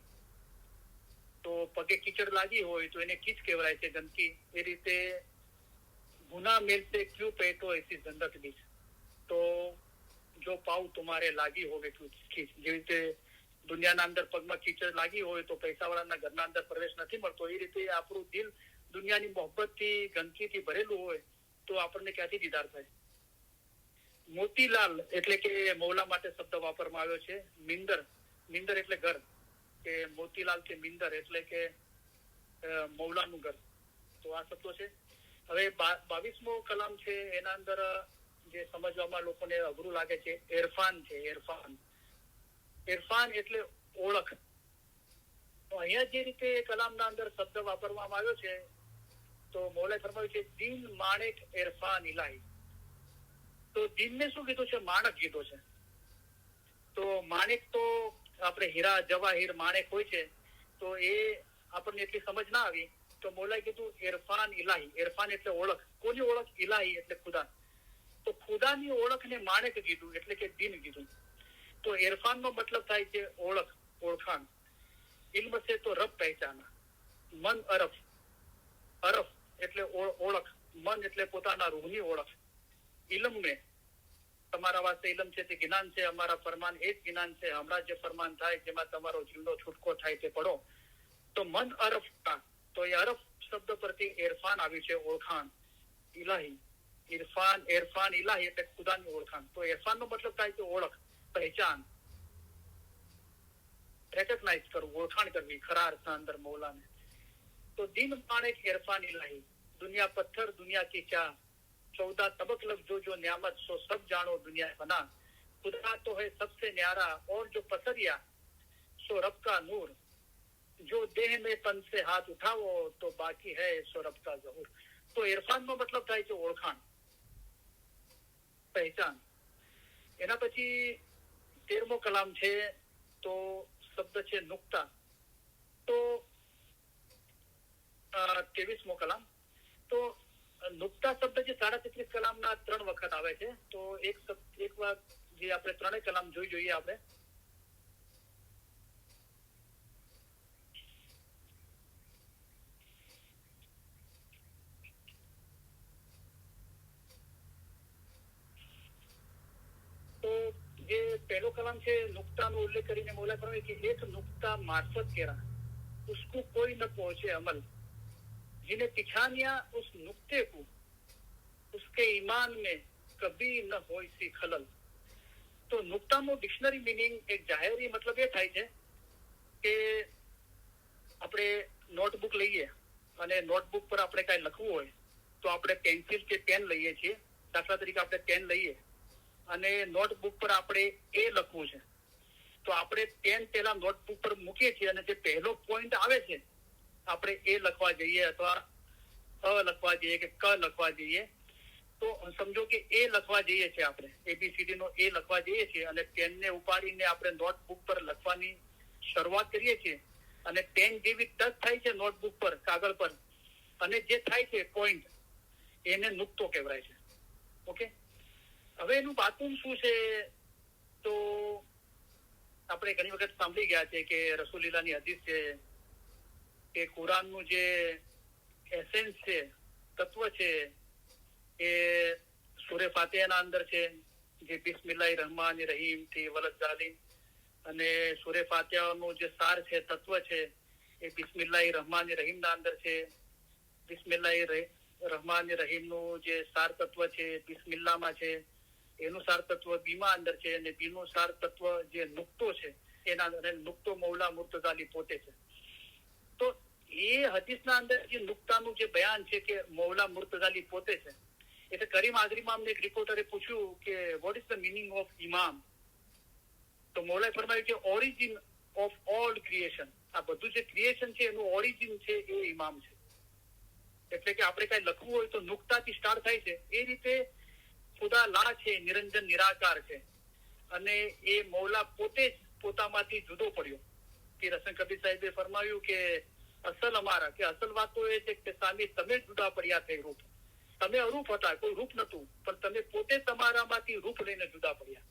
તો પગે કીચડ લાગી હોય તો એને કીચ કહેવાય છે, ગંદકી. એ રીતે ગુના મેલ से क्यों पेटो ऐसी जन्नत बीच, તો જો પાવ તુમારે લાગી હોવે કીચ. જેવી રીતે દુનિયાના અંદર પગમાં કીચડ લાગી હોય તો પૈસાવાળાના ઘરના અંદર પ્રવેશ નથી મળતો, એ રીતે આપણું દિલ દુનિયાની મોહબ્બતથી ગંદકીથી ભરેલું હોય તો આપણને ક્યાંથી દીદાર થાય. મોતીલાલ એટલે કે મૌલા માટે શબ્દ વાપરવામાં આવ્યો છે મિંદર. મિંદર એટલે ઘર, કે મોતીલાલ કે મિંદર એટલે કે મૌલાનું ઘર. તો આ શબ્દો છે. હવે 22મો કલામ છે, એના અંદર જે સમજવામાં લોકોને અઘરું લાગે છે ઇરફાન છે. ઇરફાન એટલે ઓળખ. તો અહીંયા જે રીતે કલામના અંદર શબ્દ વાપરવામાં આવ્યો છે, તો મૌલાએ ફરમાવ્યું છે દિન માણેક ઇરફાન ઇલાહી. તો દિનને શું કીધું છે? માણક કીધું છે. તો માણેક તો આપણે હીરા જવાહીર માણેક હોય છે, તો એ આપણને એટલી સમજ ના આવી, તો મૌલાએ કીધું ઇરફાન ઇલાહી. ઇરફાન એટલે ઓળખ. કોની ઓળખ? ઇલાહી એટલે ખુદા. તો ખુદાની ઓળખને માણેક કીધું, એટલે કે દિન કીધું. તો ઇરફાનનો મતલબ થાય છે ઓળખ, ઓળખાણ. ઇલ્મ છે તો રબ પહેચાના. મન અરફ. અરફ એટલે ઓળખ. મન એટલે પોતાના રૂહની ઓળખ. ઇલમ મેં તમારા વાસ્તે ઇલમ છે તે જ્ઞાન છે, અમારા ફરમાન એ જ જ્ઞાન છે. હમણાં જે ફરમાન થાય જેમાં તમારો જીવનો છૂટકો થાય તે પડો. તો મન અરફ કા, તો એ અરફ શબ્દ પરથી ઇરફાન આવ્યું છે, ઓળખાણ. ઇલાહી ઇરફાન ઇલાહી એટલે ખુદાની ઓળખાણ. તો ઇરફાનનો મતલબ થાય છે ઓળખ, પહેચાન, રેકગ્નાઇઝ કરવું, ઓળખાણ કરવી ખરા અર્થના અંદર મૌલાને. તો દિન માણેક इरफान इलाही, दुनिया पत्थर दुनिया की क्या, 14 तबक लग जो न्यामत सो सब जानो दुनिया बना, खुदा तो है सबसे न्यारा और जो पसरिया सो रब का नूर, जो देह में तन से हाथ उठाओ तो बाकी है सो रब का ज़हूर. तो इरफान નો મતલબ થાય છે ઓળખાણ, પહેચાન. એના પછી 13મો કલામ છે, તો શબ્દ છે નુક્તા. તો 23મો કલામ. તો નુક્તા શબ્દ જે 33 કલામના 3 વખત આવે છે. તો એક વાર જે આપણે ત્રણેય કલામ જોઈએ આપણે. તો જે પહેલો કલામ છે નુક્તાનો ઉલ્લેખ કરીને મૌલા ફરમાવે કે એક નુક્તા મારફત કેરા उसको कोई न पहुंचे अमल, जिन्हें पिछानिया उस नुक्ते को उसके ईमान में कभी न हो इसी खलल. તો નુક્તાનો ડિક્શનરી મીનિંગ એક જાહેરી મતલબ એ થાય છે કે આપણે નોટબુક લઈએ અને નોટબુક પર આપણે કઈ લખવું હોય તો આપણે પેન્સિલ કે પેન લઈએ છીએ. દાખલા તરીકે આપણે પેન લઈએ અને નોટબુક પર આપણે એ લખવું છે, તો આપણે પેન પેલા નોટબુક પર મૂકીએ છીએ અને જે પહેલો પોઈન્ટ આવે છે આપણે એ લખવા જઈએ અથવા અ લખવા જઈએ કે ક લખવા જઈએ, તો સમજો કે એ લખવા જઈએ છીએ, આપણે ABCD નો એ લખવા જઈએ છીએ અને પેનને ઉપાડીને આપણે નોટબુક પર લખવાની શરૂઆત કરીએ છીએ અને પેન જેવી ટચ થાય છે નોટબુક પર, કાગળ પર, અને જે થાય છે પોઈન્ટ, એને નુક્તો કહેવાય છે. ઓકે, હવે એનું બાતુમ શું છે? તો આપણે ઘણી વખત સાંભળી ગયા છે કે રસૂલિલ્લાહની હદીસ છે કે કુરાનનું જે એસેન્સ છે, તત્વ છે, એ સૂરે ફાતિહાના અંદર છે. જે બિસ્મિલ્લાહિર રહેમાનિર રહીમ થી વલદ જાલિમ અને સૂરે ફાતિહાનું જે સાર છે, તત્વ છે, એ બિસ્મિલ્લાહિર રહેમાનિર રહીમ ના અંદર છે. બિસ્મિલ્લાહિર રહેમાનિર રહીમ નું જે સાર તત્વ છે બિસ્મિલ્લાહમાં છે, એનું સાર તત્વ બીમાં અંદર છે, અને બીનું સાર તત્વ જે નુક્તો છે એના અંદર નુક્તો મૌલા મુર્તઝા પોતે છે. તો એ હદીસના અંદર જે નુક્તાનું જે બયાન છે કે મૌલા મુર્તઝા પોતે છે. એટલે કરીમ આઝરીમાં અમને એક રિપોર્ટરે પૂછ્યું કે what is the meaning of ઇમામ? તો મૌલાએ ફરમાવ્યું કે ઓરિજિન ઓફ ઓલ ક્રિએશન. આ બધું જે ક્રિએશન છે એનું ઓરિજિન છે એ ઇમામ છે. એટલે કે આપણે કઈ લખવું હોય તો નુક્તાથી સ્ટાર્ટ થાય છે. એ રીતે ખુદા લા છે, નિરંજન નિરાકાર છે, અને એ મૌલા પોતે જ પોતામાંથી જુદો પડ્યો. પીર હસન કબીર સાહેબે ફરમાવ્યું કે અસલ અમારા, કે અસલ વાત તો એ છે કે સામે તમે જુદા પડ્યા થઈ રૂપ. તમે અરૂપ હતા, કોઈ રૂપ નતું, પણ તમે પોતે તમારામાંથી રૂપ લઈને જુદા પડ્યા.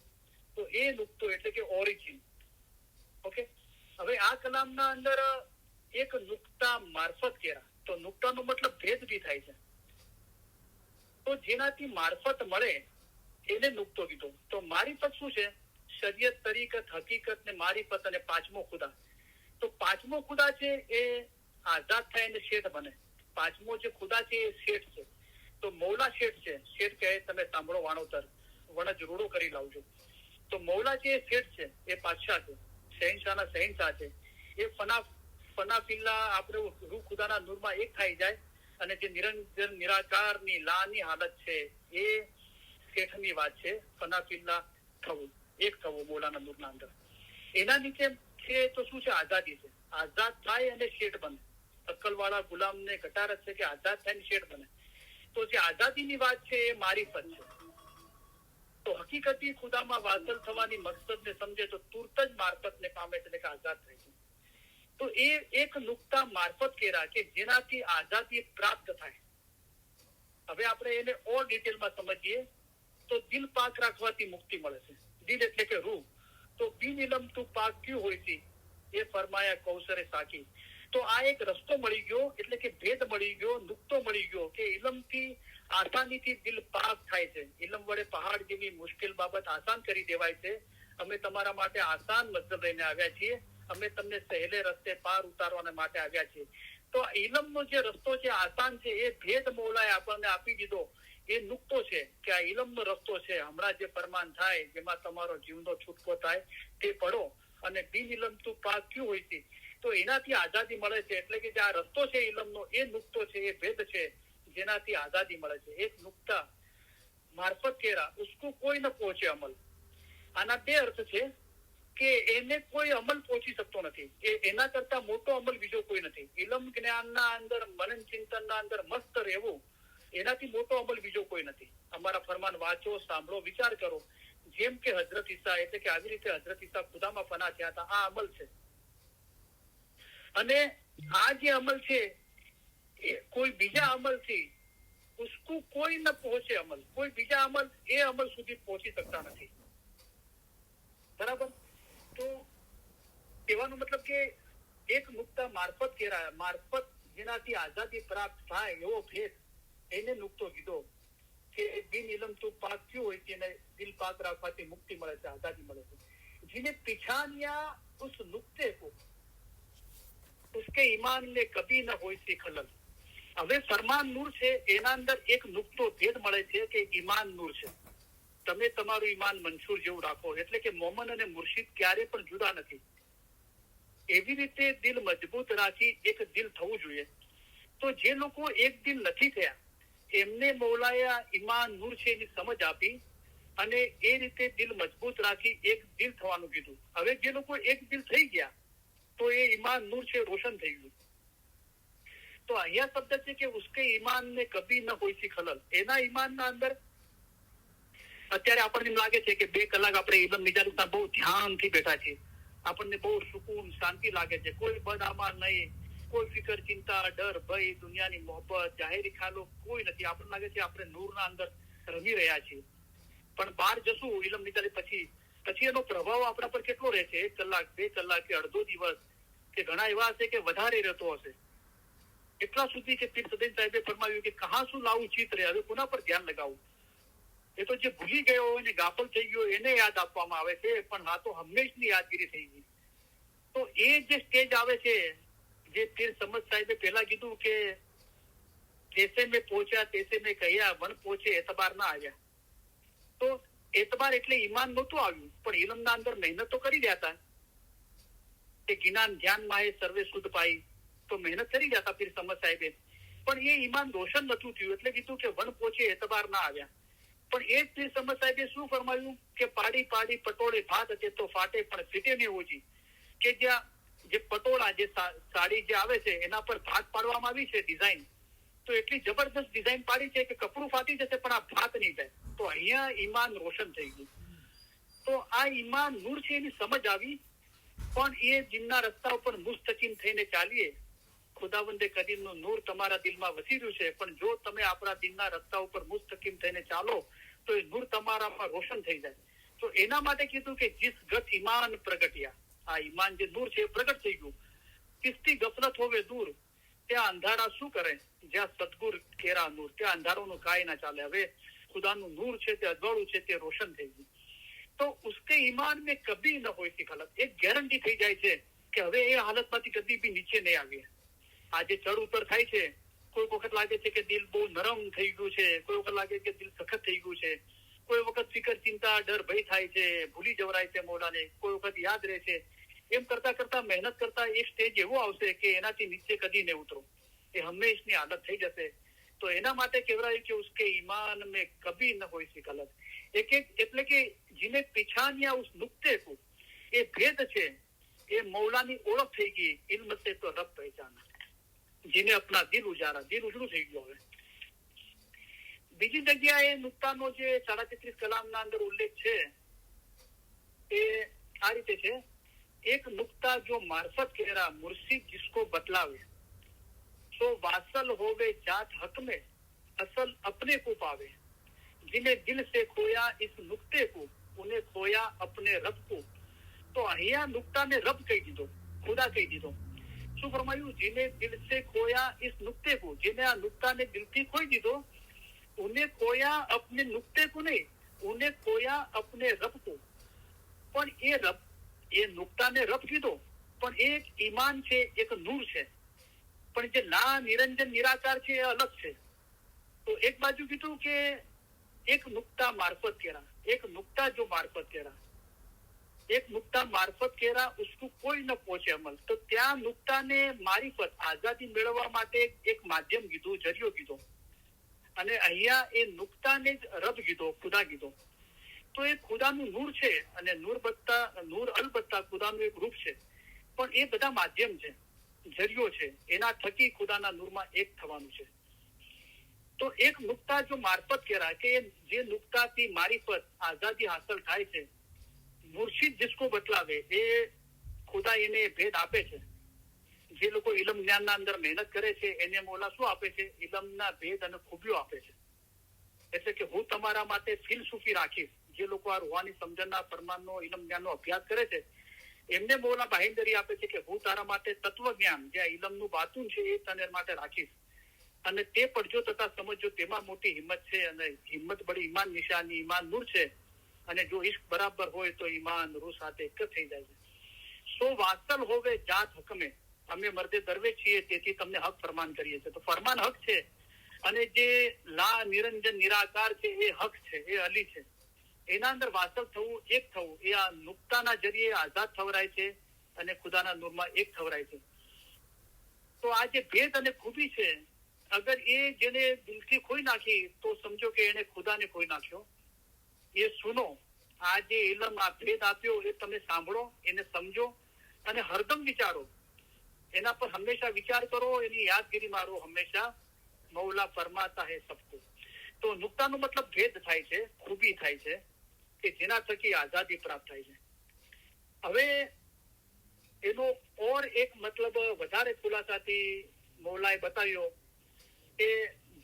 તો એ નુક્તો એટલે કે ઓરિજિન. ઓકે, હવે આ કલામના અંદર એક નુક્તા મારફત કર્યા. તો નુક્તાનો મતલબ ભેદ બી થાય છે. તો જેનાથી મારફત મળે એને નુક્તો કીધો. તો મારીફત શું છે? શરીયત, તરીકત, હકીકત ને મારીફત અને પાંચમો ખુદા. તો પાંચમો ખુદા છે એ આઝાદ થાય અને શેઠ બને. પાંચમો જે ખુદા છે એ શેઠ છે. તો મૌલા શેઠ છે. શેઠ કહે તમે સાંભળો વાણોતર, વણજ રૂડો કરી લાવજો. તો મૌલા જે શેઠ છે એ પાતશાહ છે, શહેનશાહના શહેનશાહ છે. એ ફનાફિલ્લા આપણે રૂહ ખુદાના નૂરમાં એક થઈ જાય, અને જે નિરંજન નિરાકારની લાની હાલત છે એ શેઠની વાત છે. ફનાફિલ્લા થવું, એક થવું મૌલાના નૂરના અંદર. એના નીચે છે તો શું છે? આઝાદી છે. આઝાદ થાય અને શેઠ બને. અક્કલવાળા ગુલામને ઘટારત છે કે આઝાદ થાય શેઠ બને. તો જે આઝાદીની વાત છે એ મારીફત છે. તો હકીકતી ખુદામાં વાસલ થવાની મકસદને સમજે તો તુરત જ મારફતને પામે છે, એટલે કે આઝાદ થાય છે. તો એ એક નુક્તા મારફત કેરા કે જેનાથી આઝાદી પ્રાપ્ત થાય. હવે આપણે એને ઓર ડિટેલમાં સમજીએ તો દિલ પાક રાખવાથી મુક્તિ મળે છે. દિલ એટલે કે રૂહ. તો બિન ઇલમ તું પાક ક્યું હોય છે એ ફરમાયા કૌસરે સાકી. તો આ એક રસ્તો મળી ગયો, એટલે કે ભેદ મળી ગયો, નુક્તો મળી ગયો કે ઇલમથી આસાનીથી દિલ પાક થાય છે. ઇલમ વડે પહાડ જેવી મુશ્કેલ બાબત આસાન કરી દેવાય છે. અમે તમારા માટે આસાન મતલબ લઈને આવ્યા છીએ. અમે તમને સહેલે રસ્તે પાર ઉતારવાના માટે આવ્યા છીએ. તો ઇલમનો જે રસ્તો છે આસાન છે, એ ભેદ મૌલાએ આપણને આપી દીધો. એ નુક્તો છે કે આ ઇલમનો રસ્તો છે. હમણાં જે ફરમાન થાય જેમાં તમારો જીવનો છૂટકો થાય તે પડો, અને બિન ઇલમ તું પાક ક્યું હોય છે તો એનાથી આઝાદી મળે છે. એટલે કે જે આ રસ્તો છે ઇલમનો, એ નુક્તો છે, એ ભેદ છે જેનાથી આઝાદી મળે છે. એક નુક્તા મારફત કેરા ઉસકો કોઈ ન પહોંચે અમલ. આના બે અર્થ છે કે એને કોઈ અમલ પહોંચી શકતો નથી. એના કરતા મોટો અમલ બીજો કોઈ નથી. ઇલમ જ્ઞાનના અંદર, મનન ચિંતનના અંદર મસ્ત રહેવું, એનાથી મોટો અમલ બીજો કોઈ નથી. અમારા ફરમાન વાંચો, સાંભળો, વિચાર કરો. જેમ કે હજરત ઈસા, એટલે કે આવી રીતે હજરત ઈસા ખુદામાં ફના થયા હતા. આ અમલ છે. અને આ જે અમલ છે એ કોઈ બીજા અમલથી ઉસકો કોઈ ન પહોંચે અમલ. કોઈ બીજા અમલ એ અમલ સુધી પહોંચી શકતા નથી. બરાબર? તો કહેવાનો મતલબ કે એક નુક્તા મારફત કેરાયા. મારફત જેનાથી આઝાદી પ્રાપ્ત થાય એવો ભેદ, એને નુક્તો કીધો કે બિન ઇલમ તું પાક ક્યું હોય છે, એને દિલ પાક રાખવાથી મુક્તિ મળે છે, આઝાદી મળે છે. जिन्हें पिछानिया उस नुक्ते को उसके ईमान में कभी न હોય છે ખલલ. હવે ફરમાન નૂર છે, એના અંદર એક નુક્તો ભેદ મળે છે કે ઈમાન નૂર છે. તમે તમારું ઈમાન મંસૂર જેવું રાખો. એટલે કે મોમન અને મુર્શિદ ક્યારે પણ જુદા નથી. એવી રીતે દિલ મજબૂત રાખી એક દિલ થવું જોઈએ. તો જે લોકો એક દિલ નથી થયા એમને મૌલાએ ઈમાન નૂર છે એની સમજ આપી, અને એ રીતે દિલ મજબૂત રાખી એક દિલ થવાનું કીધું. હવે જે લોકો એક દિલ થઈ ગયા તો એ ઈમાન નૂર છે, રોશન થઈ ગયું. તો અહીંયા શબ્દ છે કે ઉસકે ઈમાન ને કભી ન હોય સી ખલલ. એના ઈમાનના અંદર અત્યારે આપણને લાગે છે કે 2 કલાક આપણે ઇલમ નિજાલતા બહુ ધ્યાનથી બેઠા છીએ. આપણને બહુ સુકૂન, શાંતિ લાગે છે. કોઈ બદઆમાલ નહીં, કોઈ ફિકર, ચિંતા, ડર, ભય, દુનિયાની મોહબ્બત, જાહેરી ખ્યાલો કોઈ નથી. આપણને લાગે છે આપણે નૂરના અંદર રમી રહ્યા છીએ. પણ બહાર જશું ઇલમ નિજાલી પછી એનો પ્રભાવ આપણા પર કેટલો રહેશે? 1 કલાક, 2 કલાક કે અડધો દિવસ, કે ઘણા એવા હશે કે વધારે રહેતો હશે. એટલા સુધી કે પીર સદૈન સાહેબે ફરમાવ્યું કે કહા શું લાવું ચિત્ર, હવે કોના પર ધ્યાન લગાવું? એ તો જે ભૂલી ગયો હોય ને ગાફલ થઈ ગયો એને યાદ આપવામાં આવે છે, પણ આ તો હંમેશની યાદગીરી થઈ ગઈ. તો એ જે સ્ટેજ આવે છે, જે પીર સમદ સાહેબે પહેલા કીધું કે જૈસે મેં પહોંચ્યા તૈસે મેં કહ્યા, વન પહોંચે એતબાર ના આવ્યા. તો એતબાર એટલે ઈમાન નહોતું આવ્યું, પણ ઇલમના અંદર મહેનત તો કરી રહ્યા હતા કે જ્ઞાન ધ્યાન માં સર્વે શુદ્ધ પાઈ, તો મહેનત કરી રહ્યા હતા પીર સમદ સાહેબે, પણ એ ઈમાન રોશન નતું થયું, એટલે કીધું કે વન પહોંચે એતબાર ના આવ્યા. પણ એ જ પીર સમદ સાહેબે શું ફરમાયું કે પાડી પાડી પટોળે ભાત તે તો ફાટે પણ ફીટે ને ઓછી, કે જ્યાં જે પટોળા જે સાડી જે આવે છે એના પર ભાત પાડવામાં આવી છે ડિઝાઇન, તો એટલી જબરદસ્ત ડિઝાઇન પાડી છે કે કપડું ફાટી જશે પણ આ ભાત નહીં થાય. તો અહીંયા ઈમાન રોશન થઈ ગયું. તો આ ઈમાન નૂર છે એની સમજ આવી, પણ એ દિનના રસ્તા ઉપર મુસ્તકીમ થઈને ચાલીએ. ખુદાવંદે કરીમનું નૂર તમારા દિલમાં વસી રહ્યું છે, પણ જો તમે આપણા દિલના રસ્તા ઉપર મુસ્તકીમ થઈને ચાલો તો એ નૂર તમારામાં રોશન થઈ જાય. તો એના માટે કીધું કે જીસ ગત ઈમાન પ્રગટ્યા, આ ઈમાન જે નૂર છે એ પ્રગટ થઈ ગયું. કિસથી ગફલત હોવે દૂર, ત્યાં અંધારા શું કરે, જ્યાં સદગુર કેરા નૂર, ત્યાં અંધારોનું કાંઈ ના ચાલે. હવે ખુદાનું નૂર છે તે અજવાળું છે તે રોશન થઈ ગયું. તો ઉસકે ઈમાન में કભી ન હોય સી હાલત, એક ગેરંટી થઈ જાય છે કે હવે એ હાલતમાંથી કદી બી નીચે નહીં આવીએ. આજે ચડ ઉતર થાય છે, કોઈ વખત લાગે છે કે દિલ બહુ નરમ થઈ ગયું છે, કોઈ વખત લાગે કે દિલ સખત થઈ ગયું છે, કોઈ વખત ફિકર ચિંતા ડર ભય થાય છે, ભૂલી જવરાય છે મોલાને, કોઈ વખત યાદ રહે છે. એમ કરતા કરતા મહેનત કરતા એક સ્ટેજ એવો આવશે કે એનાથી નીચે કદી નહીં ઉતરો, એ હંમેશની આદત થઈ જશે. તો એના માટે કહેવાય કે ઉસકે ઈમાન में કભી ન હોય સી ગલત. એક એટલે કે જીને પીછાન્યા ઉસ નુક્તે કો, એ ભેદ છે એ મૌલાની ઓળખ થઈ ગઈ. ઇલ્મ સે તો રબ પહેચાના, જેને અપના દિલ ઉજારા, દિલ ઉજળું થઈ ગયું. હવે બીજી જગ્યાએ નુક્તાનો જે 33 કલામના અંદર ઉલ્લેખ છે એ આ રીતે છે, એક નુક્તા જો મારફત કેરા મુર્શિદ जिसको बतलावे, तो वासल होवे जात हक में असल अपने को पावे, जिन्हें दिल से खोया इस नुक्ते को उन्हें खोया अपने रब को. તો અહીંયા નુક્તાને રબ કહી દીધો, ખુદા કહી દીધો. શું ફરમાયું, જેને દિલ સે ખોયા ઇસ નુક્તે को, જેને આ નુક્તાને દિલથી ખોઈ દીધો, ઉन्हें खोया अपने नुक्ते को नहीं, उन्हें खोया अपने रब को. પણ એ રબ, એ નુક્તાને રબ કીધો, પણ એ એક ઈમાન છે, એક નૂર છે. પણ જે ના નિરંજન નિરાકાર છે એ અલગ છે. તો એક બાજુ કીધું કે એક નુક્તા મારફત કેરા, એક નુક્તા જો મારફત કેરા, એક નુક્તા મારફત કેરા ઉસકો કોઈ ન પહોંચે અમલ. તો ત્યાં નુક્તાને મારીફત આઝાદી મેળવવા માટે એક માધ્યમ કીધું, જરિયો કીધો, અને અહીંયા એ નુક્તાને જ રબ કીધો, ખુદા કીધો. તો એ ખુદાનું નૂર છે, અને નૂર અલબત્તા ખુદાનું એક રૂપ છે, પણ એ બધા માધ્યમ છે, જરિયો છે, એના થકી ખુદાના નૂરમાં એક થવાનું છે. તો એક નુક્તા જો મારફત કેરા, કે જે નુક્તાથી મારીફત આઝાદી હાંસલ થાય છે, મુર્શિદ जिसको બતલાવે, એ ખુદા એને ભેદ આપે છે. જે લોકો ઇલમ જ્ઞાનના અંદર મહેનત કરે છે એને મોલા શું આપે છે, ઇલમના ભેદ અને ખૂબીઓ આપે છે. એટલે કે હું તમારા માટે ફિલસૂફી રાખીશ. જે લોકો આ રૂહાની સમજણના ફરમાનનો ઇલમ જ્ઞાનનો અભ્યાસ કરે છે એમને મોલા બાહેંધરી આપે છે કે હું તારા માટે તત્વ જ્ઞાન, જે ઇલમનું બાતુન છે એ તને માટે રાખીશ, અને તે પડજો તથા સમજો, તેમાં મોટી હિંમત છે, અને હિંમત બડી ઈમાન નિશાની, ઈમાન નૂર છે. અને જો ઇશ્ક બરાબર હોય તો ઈમાન રૂહ સાથે એક થઈ જાય છે. સો વાસલ હોવે જાત હકમે, અમે મર્દે દરવે છીએ તેથી તમને હક ફરમાન કરીએ છીએ. તો ફરમાન હક છે, અને જે લા નિરંજન નિરાકાર છે એ હક છે, એ અલી છે. એના અંદર વાસલ થવું, એક થવું, એ આ નુક્તાના જરીએ આઝાદ થવરાય છે અને ખુદાના નૂરમાં એક થવરાય છે. તો આ જે ભેદ અને ખૂબી છે, અગર એ જેને દિલથી ખોઈ નાખી તો સમજો કે એને ખુદાને ખોઈ નાખ્યો. એ સુનો, આ જે ઇલમ, આ ભેદ આપ્યો એ તમે સાંભળો, એને સમજો અને હરદમ વિચારો, એના પર હંમેશા વિચાર કરો, એની યાદગીરી મારો હંમેશા. મૌલા ફરમાતા હે સબકો. તો નુક્તાનો મતલબ ભેદ થાય છે, ખૂબી થાય છે, કે જેના થકી આઝાદી પ્રાપ્ત થાય છે. હવે એનો ઓર એક મતલબ વધારે ખુલાસાથી મૌલાએ બતાવ્યો કે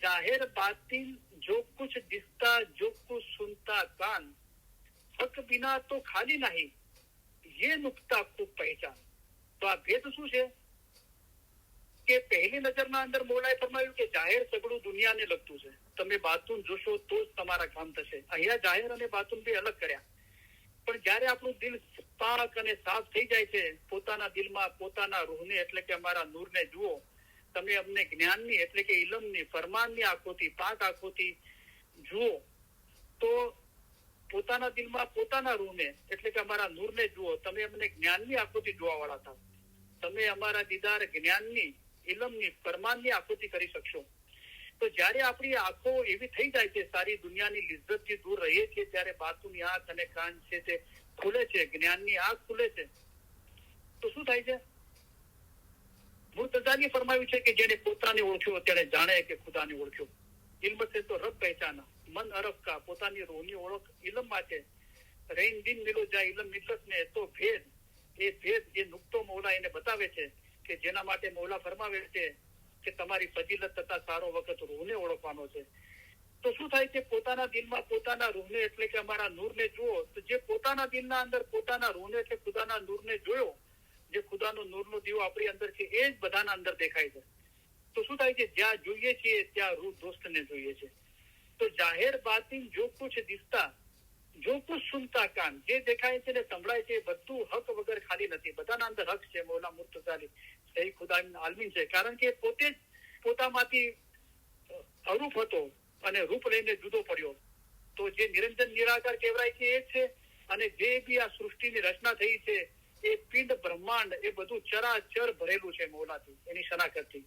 જાહેર બાતિન जो कुछ दिखता, जो कुछ सुनता कान, हक बिना तो खाली नहीं, ये नुक्ता खूब पहचान. તો આ ભેદ શું છે કે પહેલી નજરના અંદર મોલાએ ફરમાવ્યું કે જાહેર સગળું દુનિયાને લગતું છે, તમે બાતુન જોશો તો જ તમારા કામ થશે. અહીંયા જાહેર અને બાતુન બે અલગ કર્યા. પણ જયારે આપણું દિલ પાક અને સાફ થઈ જાય છે, પોતાના દિલમાં પોતાના રૂહને એટલે કે અમારા નૂરને જુઓ, તમે અમને જ્ઞાનની એટલે કે ઇલમની ફરમાનની આંખોથી, પાક આંખોથી જુઓ, તો પોતાના દિલમાં પોતાના રૂહને એટલે કે અમારા નૂરને જુઓ, તમે અમને જ્ઞાનની આંખોથી જોવા વાળા થાવ. તમે અમારા દીદાર જ્ઞાનની, ઇલમની, ફરમાનની આંખોથી કરી શકશો. તો જયારે આપણી આંખો એવી થઈ જાય છે, સારી દુનિયાની લિજ્જતથી દૂર રહીએ છીએ, ત્યારે બાતુની આંખ અને કાન છે તે ખુલે છે, જ્ઞાનની આંખ ખુલે છે. તો શું થાય છે? મુર્તઝાની ફરમાવ્યું છે કે જેને પોતાને ઓળખ્યો ત્યારે જાણે કે ખુદાને ઓળખ્યો. ઇલ્મ છે તો રબ પહેચાના, મન અરબ કા, પોતાની રૂહની ઓળખ ઇલમમાં છે. રૈન દિન મિલો જાય ઇલમ મિલ્લત ને, તો ભેદ, એ ભેદ, એ નુક્તો મૌલા એને બતાવે છે કે જેના માટે મૌલા ફરમાવે છે કે તમારી ફજીલત તથા સારો વખત રૂહને ઓળખવાનો છે. તો શું થાય છે? પોતાના દિલમાં પોતાના રૂહને એટલે કે અમારા નૂરને જુઓ. તો જે પોતાના દિલના અંદર પોતાના રૂહને એટલે ખુદાના નૂરને જોયો, જે ખુદાનો નૂરનો દીવો આપણી અંદર છે, એ જ બધાના અંદર દેખાય છે. તો શું થાય છે? જ્યાં જોઈએ છીએ ત્યાં રૂહ દોસ્તને જોઈએ છે. તો જાહેર બાતિન જો કુછ દિસતા, જો કુછ સુનતા કાન, જે દેખાય છે ને સંભળાય છે, બધું હક વગર ખાલી નથી. બધાના અંદર હક છે. મૌલા મુર્તઝાલી સહી ખુદા આલમીન છે. કારણ કે પોતે જ પોતામાંથી અરૂપ હતો અને રૂપ લઈને જુદો પડ્યો. તો જે નિરંજન નિરાકાર કહેવાય છે એ છે. અને જે બી આ સૃષ્ટિની રચના થઈ છે, એ પિંડ બ્રહ્માંડ, એ બધું ચરાચર ભરેલું છે મૌલાથી, એની શનાખતથી.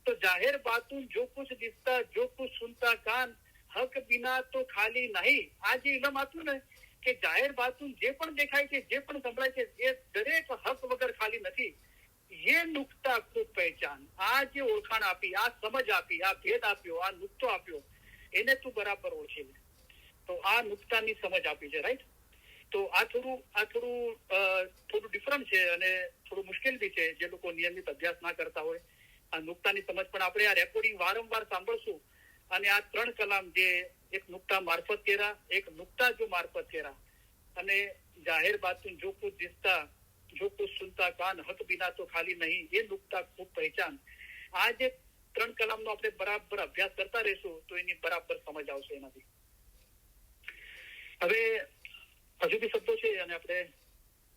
તો જાહેર બાતુન જો કુછ દિસતા, જો કુછ સુનતા કાન, હક બિના તો ખાલી નહીં. આ જે ઇલમ આપ્યું ને કે જાહેર બાતુન જે પણ દેખાય છે, જે પણ સંભળાય છે, એ દરેક હક વગર ખાલી નથી. ये नुक्ता खूब પહેચાન, આ જે ઓળખાણ આપી, આ સમજ આપી, આ ભેદ આપ્યો, આ નુક્તો આપ્યો, એને તું બરાબર ઓળખી લે. તો આ નુક્તાની સમજ આપી છે, રાઈટ? તો આ થોડું ડિફરન્ટ છે અને થોડું મુશ્કેલ બી છે જે લોકો નિયમિત અભ્યાસ ના કરતા હોય. આ નુક્તાની સમજ પણ આપણે આ રેકોર્ડિંગ વારંવાર સાંભળશું. અને આ 3 કલામ જે એક નુક્તા મારફત કેરા, એક નુક્તા જો મારફત કેરા, અને જાહેર બાતુન જો કુછ દિસતા, જો કુછ સુનતા કાન, હક બિના તો ખાલી નહીં, એ નુક્તા ખૂબ પહેચાન. આ જે 3 કલામનો આપણે બરાબર અભ્યાસ કરતા રહીશું તો એની બરાબર સમજ આવશે એનાથી. હવે હજુ બી શબ્દો છે અને આપણે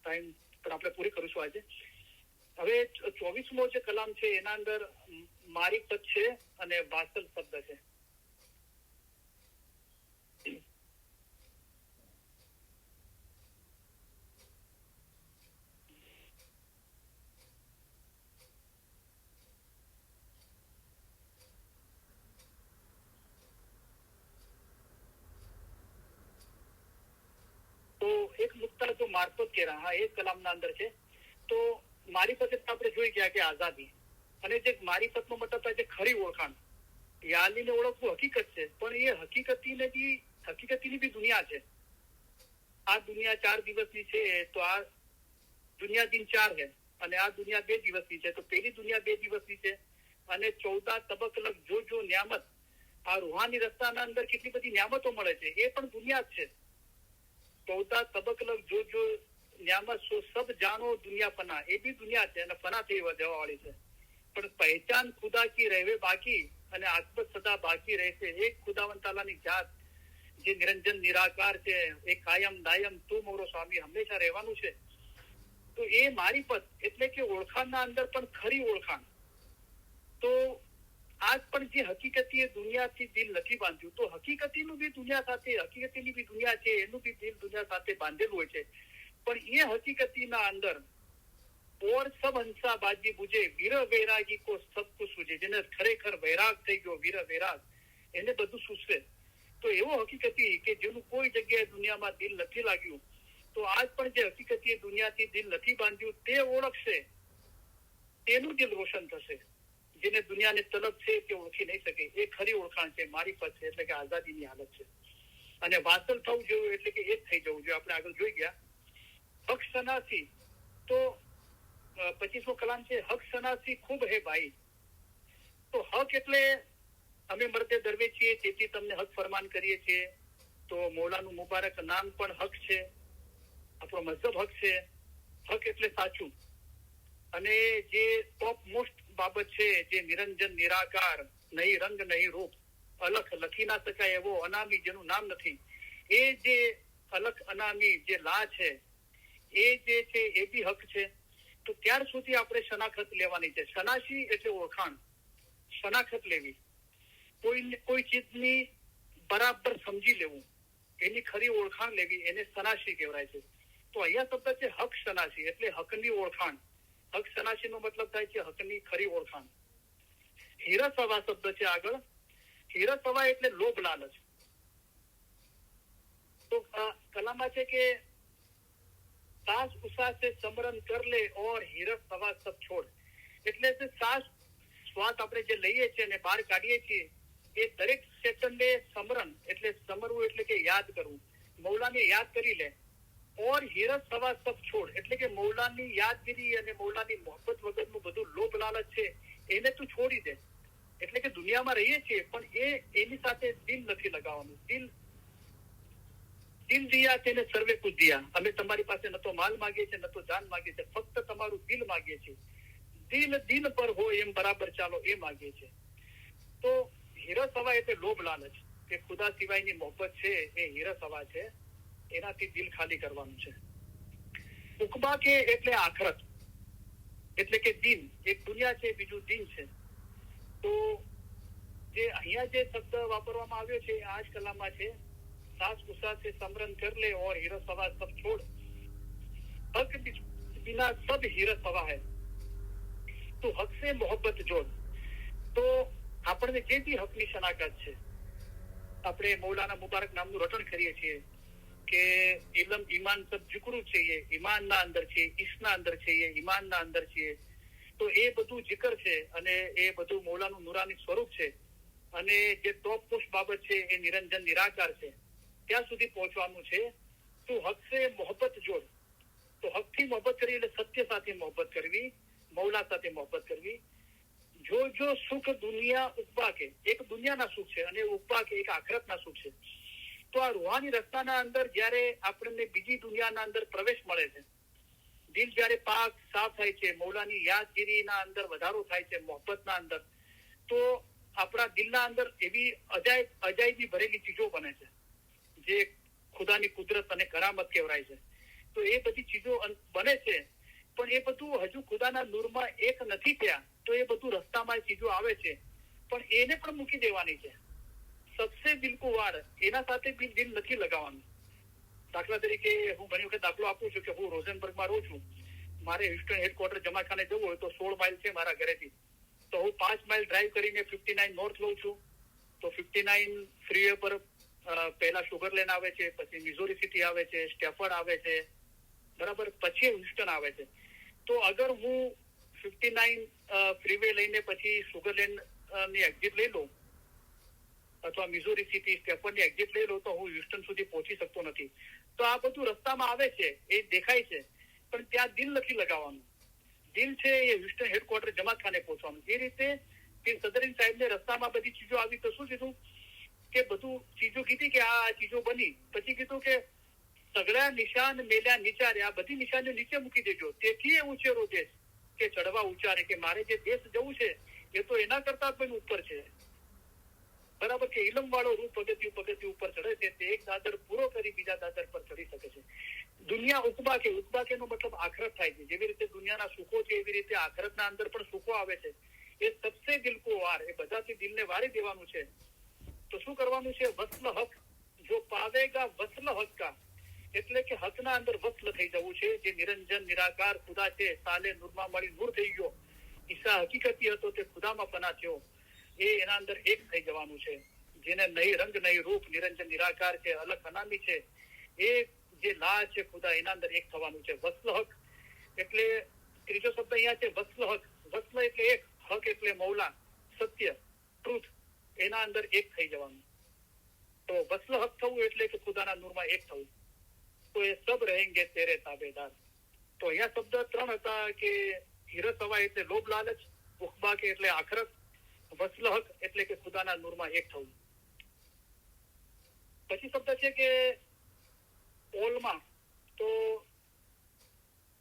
ટાઈમ પણ આપણે પૂરી કરીશું આજે. હવે 24મો જે કલામ છે એના અંદર મારીફત છે અને વાસલ શબ્દ છે. તો એક નુક્તા જો મારફત કેરા, હા, એક કલામના અંદર છે. તો મારીફત આપણે જોઈ ગયા કે આઝાદી, અને જે મારીફતનો મતલબ થાય છે ખરી ઓળખાણ. યાલીને ઓળખવું હકીકત છે, પણ એ હકીકતીની બી દુનિયા છે. આ દુનિયા 4 દિવસની છે, તો આ દુનિયા દિન 4 છે અને આ દુનિયા 2 દિવસની છે. તો પેલી દુનિયા 2 દિવસની છે અને 14 તબક લગ જો નિયામત, આ રૂહાની રસ્તાના અંદર કેટલી બધી નિયામતો મળે છે, એ પણ દુનિયા જ છે. 14 તબક લગ જો નિયામત સો સબ જાણો દુનિયા ફના, એ બી દુનિયા છે અને ફના થઈ જવા વાળી છે. પણ પહેચાન ખુદા કી રહેવે બાકી અને આત્મત સદા બાકી રહેશે. એક ખુદાવંત તાલાની જાત જે નિરંજન નિરાકાર છે, એ કાયમ દાયમ તું મોરો સ્વામી હંમેશા રહેવાનું છે. તો એ મારીફત એટલે કે ઓળખાણના અંદર પણ ખરી ઓળખાણ. તો આજ પણ જે હકીકતી એ દુનિયાથી દિલ નથી બાંધ્યું, તો હકીકતીનું બી દુનિયા સાથે, હકીકતીની બી દુનિયા છે, એનું બી દિલ દુનિયા સાથે બાંધેલું હોય છે. પણ એ હકીકતીના અંદર ઓર સબ હંસા બાજી બુજે, વીર વૈરાગી કો સબ કુછ સૂજે. જેને ખરેખર વૈરાગ થઈ ગયો, વીર વૈરાગ, એને બધું સૂચવે. તો એવો હકીકતી કે જેનું કોઈ જગ્યાએ દુનિયામાં દિલ નથી લાગ્યું, તો આજ પણ જે હકીકતી દુનિયાથી દિલ નથી બાંધ્યું, તે ઓળખશે, તેનું દિલ રોશન થશે. જેને દુનિયાને તલબ છે તે ઓળખી નહીં શકે. એ ખરી ઓળખાણ છે, મારીફત છે, એટલે કે આઝાદીની હાલત છે. અને વાસલ થવું જોઈએ એટલે કે એક થઈ જવું જોઈએ. આપણે આગળ જોઈ ગયા હક સનાસી. તો 25મો કલામ છે, હક સનાસી ખૂબ હે ભાઈ. તો હક એટલે અમે મર્દે દરવે છીએ, તેથી તમને હક ફરમાન કરીએ છીએ. તો મૌલાનું મુબારક નામ પણ હક છે, આપણો મઝહબ હક છે. હક એટલે સાચું. અને જે ટોપ મોસ્ટ બાબત છે, જે નિરંજન નિરાકાર, નહીં રંગ નહીં રૂપ, અલખ લખી ના શકાય એવો અનામી જેનું નામ નથી, એ જે અલખ અનામી જે લા છે એ જે છે એ બી હક છે. તો ત્યાર સુધી આપણે શનાખત લેવાની છે. શનાશી એટલે ઓળખાણ, શનાખત લેવી, કોઈ ચીજની બરાબર સમજી લેવું, એની ખરી ઓળખાણ લેવી, એને શનાશી કહેવાય છે. તો અહીંયા શબ્દ છે હક શનાશી, એટલે હકની ઓળખાણ. હક શનાશી નો મતલબ થાય છે હકની ખરી ઓળખાણ. હીરસવા શબ્દ છે આગળ. હીરસવા એટલે લોભ લાલચ. તો કલામાં છે કે સાસ ઉષા સે સમરણ કર લે ઓર હીરસવા સબ છોડ. એટલે સાસ શ્વાસ આપણે જે લઈએ છીએ અને બહાર કાઢીએ છીએ એ દરેક સેકન્ડે સમરણ એટલે સમરવું એટલે કે યાદ કરવું, મૌલાને યાદ કરી લે. ઓર હીરસ સવા સબ છોડ એટલે કે મૌલાની યાદગીરી અને મૌલાની મોહબ્બત વગરનું બધું લોભ લાલચ છે એને તું છોડી દે. એટલે કે દુનિયામાં રહીએ છીએ પણ એની સાથે દિલ નથી લગાવવાનું. દિલ દિયા તેને સર્વે કુછ દિયા. અમે તમારી પાસે ન તો માલ માંગીએ છીએ ન તો જાન માંગીએ છીએ, ફક્ત તમારું દિલ માંગીએ છીએ. દિલ પર હોય એમ બરાબર ચાલો એ માંગીએ છીએ. તો હીરસ હવા એટલે લોભ લાલચ, કે ખુદા સિવાયની મોહબ્બત છે એ હીરસ હવા છે, એનાથી દિલ ખાલી કરવાનું છે. ઉકબા કે એટલે આખરત, એટલે કે દિન. એક દુનિયા છે, બીજું દિન છે. તો જે અહીંયા જે શબ્દ વાપરવામાં આવ્યો છે આ જ કલામાં છે. સાસ ઉષા से समरण कर ले और हीरस हवा सब छोड़, हक बिना सब हीरस हवा है, तो हक से मोहब्बत जोड़. તો આપણને જે બી હકની શનાખત છે, આપણે મૌલાના મુબારક નામનું રટણ કરીએ છીએ કે ઇલમ ઈમાન સબ જુકરું છીએ, ઈમાનના અંદર છે, ઈશના અંદર છે, ઈમાનના અંદર છે. તો એ બધું જિકર છે અને એ બધું મૌલાનું નુરાની સ્વરૂપ છે. અને જે ટોપ પોસ્ટ બાબત છે એ નિરંજન નિરાકાર છે. ત્યાં સુધી પહોંચવાનું છે. તું હક સે મોહબ્બત જોડ. તો હકથી મોહબ્બત કરવી એટલે સત્ય સાથે મોહબ્બત કરવી, મૌલા સાથે મોહબ્બત કરવી. જો સુખ દુનિયા ઉપવા કે, એક દુનિયાના સુખ છે અને ઉપવા કે એક આખરતના સુખ છે. તો આ રૂહાની રસ્તાના અંદર જયારે આપણને બીજી દુનિયાના અંદર પ્રવેશ મળે છે, દિલ જયારે પાક સાફ થાય છે, મૌલાની યાદગીરીના અંદર વધારો થાય છે, મોહબ્બતના અંદર, તો આપણા દિલના અંદર એવી અજાયબી ભરેલી ચીજો બને છે જે ખુદાની કુદરત અને કરામત કહેવાય છે. તો એ બધી ચીજો બને છે, પણ એ બધું હજુ ખુદાના નૂરમાં એક નથી થયા. તો એ બધું રસ્તામાં ચીજો આવે છે, પણ એને પણ મૂકી દેવાની છે. સબસે દિલ કો વાર, એના સાથે બી દિલ નથી લગાવવાનું. દાખલા તરીકે હું ઘણી વખત દાખલો આપું છું કે હું રોઝનબર્ગમાં રહું છું. મારે હ્યુસ્ટન હેડક્વાર્ટર જમાખાને જવું હોય તો 16 માઇલ છે મારા ઘરેથી. તો હું 5 માઇલ ડ્રાઈવ કરીને 59 નોર્થ લઉં છું. તો 59 ફ્રીવે પર પહેલા સુગરલેન્ડ આવે છે, પછી મિઝોરી સિટી આવે છે, સ્ટેફર્ડ આવે છે, બરાબર, પછી હ્યુસ્ટન આવે છે. તો અગર હું 59 ફ્રીવે લઈને પછી સુગરલેન્ડ ની એક્ઝિટ લઈ લઉં અથવા મિઝોરી સિટી સ્ટેફર્ડની એક્ઝિટ લઈ લઉં તો હું હ્યુસ્ટન સુધી પહોંચી શકતો નથી. તો આ બધું રસ્તામાં આવે છે, એ દેખાય છે, પણ ત્યાં દિલ નથી લગાવવાનું. દિલ છે એ હ્યુસ્ટન હેડક્વાર્ટર જમાતખાને પહોંચવાનું. એ રીતે સદરીન સાહેબને રસ્તામાં બધી ચીજો આવી તો શું કીધું કે બધું ચીજો કીધી કે આ ચીજો બની, પછી કીધું કે સગળા નિશાન મેલ્યા નીચારે, આ બધી નિશાનીઓ નીચે મૂકી દેજો. તેથી એ ઉછેરો દેશ કે ચડવા ઉચારે, કે મારે જે દેશ જવું છે એ તો એના કરતા પણ ઉપર છે, બરાબર, કે ઇલમ વાળો રૂપ પગથિયું ઉપર ચડે છે, તે એક દાદર પૂરો કરી બીજા દાદર પર ચડી શકે છે. દુનિયા ઉકબા કે નો મતલબ આખરત થાય છે. જેવી રીતે દુનિયાના સુખો છે એવી રીતે આખરતના અંદર પણ સુખો આવે છે. એ સબસે દિલ કો વાર, એ બધાથી દિલને વારી દેવાનું છે. તો શું કરવાનું છે? વસ્લ હક જો પાવેગા વસ્લ હક કા, એટલે કે હકના અંદર વસ્લ થઈ જવું છે. જે નિરંજન નિરાકાર ખુદા છે, સાલે નૂરમાં મળી નૂર થઈ ગયો, ઈસા હકીકતી હતો તે ખુદામાં પના થયો, એ એના અંદર એક થઈ જવાનું છે. જેને નહીં રંગ નહીં રૂપ, નિરંજન નિરાકાર છે, અલગ અનામી છે, એ જે લા છે ખુદા, એના અંદર એક થવાનું છે. વસ્લ હક એટલે ત્રીજો શબ્દ અહીંયા છે વસ્લ હક. વસ્લ એટલે એક, હક એટલે મૌલા, સત્ય, ટ્રુથ, એના અંદર એક થઈ જવાનું. તો વસ્લ હક થવું એટલે કે ખુદાના નૂરમાં એક થવું. તો એ સબ રહેંગે તેરે તાબેદાર. તો અહીંયા શબ્દ 3 હતા કે હીરસ હવા એટલે લોભ લાલચ, ઉખબા કે એટલે આખરત, વસ્લ હક એટલે કે ખુદાના નૂરમાં એક થવું. પછી શબ્દ છે કે ઓલમાં. તો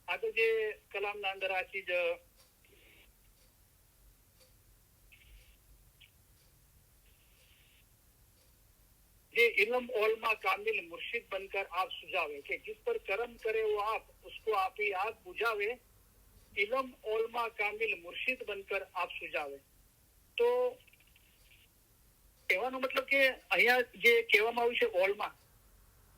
આગળ જે કલામના અંદર આ ચીજ इलम ओलमा कामिल मुर्शिद बनकर आप सुझावे, कि जिस पर कर्म करे वो आप उसको आप ही आप बुझावे, इलम ओलमा कामिल मुर्शिद बनकर આપ સુજાવે. તો કહેવાનો મતલબ કે અહીંયા જે કહેવામાં આવ્યું છે ઓલમા,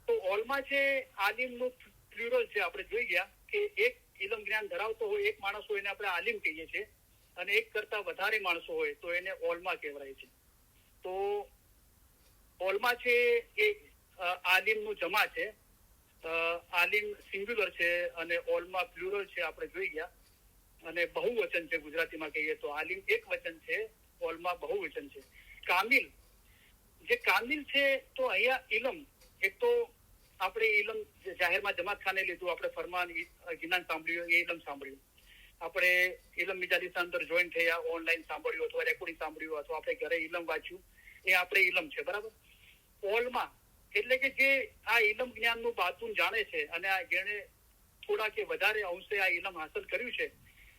તો ઓલમા છે આલિમનું પ્લુરલ છે. આપણે જોઈ ગયા કે એક ઇલમ જ્ઞાન ધરાવતો હોય એક માણસ હોય એને આપણે આલિમ કહીએ છીએ, અને એક કરતા વધારે માણસો હોય તો એને ઓલમા કહેવાય છે. તો ઓલમા છે એ આલિમનું જમા છે, આલિમ સિંગ્યુલર છે અને ઓલમા પ્લુરલ છે. આપણે જોઈ ગયા. અને બહુવચન છે, ગુજરાતીમાં કહીએ તો આલિમ એક વચન છે, ઓલમા બહુવચન છે. કામિલ, જે કામિલ છે તો અહીંયા ઇલમ, એક તો આપણે ઇલમ જાહેરમાં જમાતખાને લીધું, આપણે ફરમાન જ્ઞાન સાંભળ્યું, એ ઇલમ સાંભળ્યું, આપણે ઇલમ મિજાલિસના અંદર જોઈન થયા, ઓનલાઈન સાંભળ્યું અથવા રેકોર્ડિંગ સાંભળ્યું અથવા આપણે ઘરે ઇલમ વાંચ્યું, એ આપણે ઇલમ છે. બરાબર. ઓલમા એટલે કે જે આ ઇલમ જ્ઞાનનું બાતુન જાણે છે અને આ જેણે થોડા કે વધારે અંશે આ ઇલમ હાંસલ કર્યું છે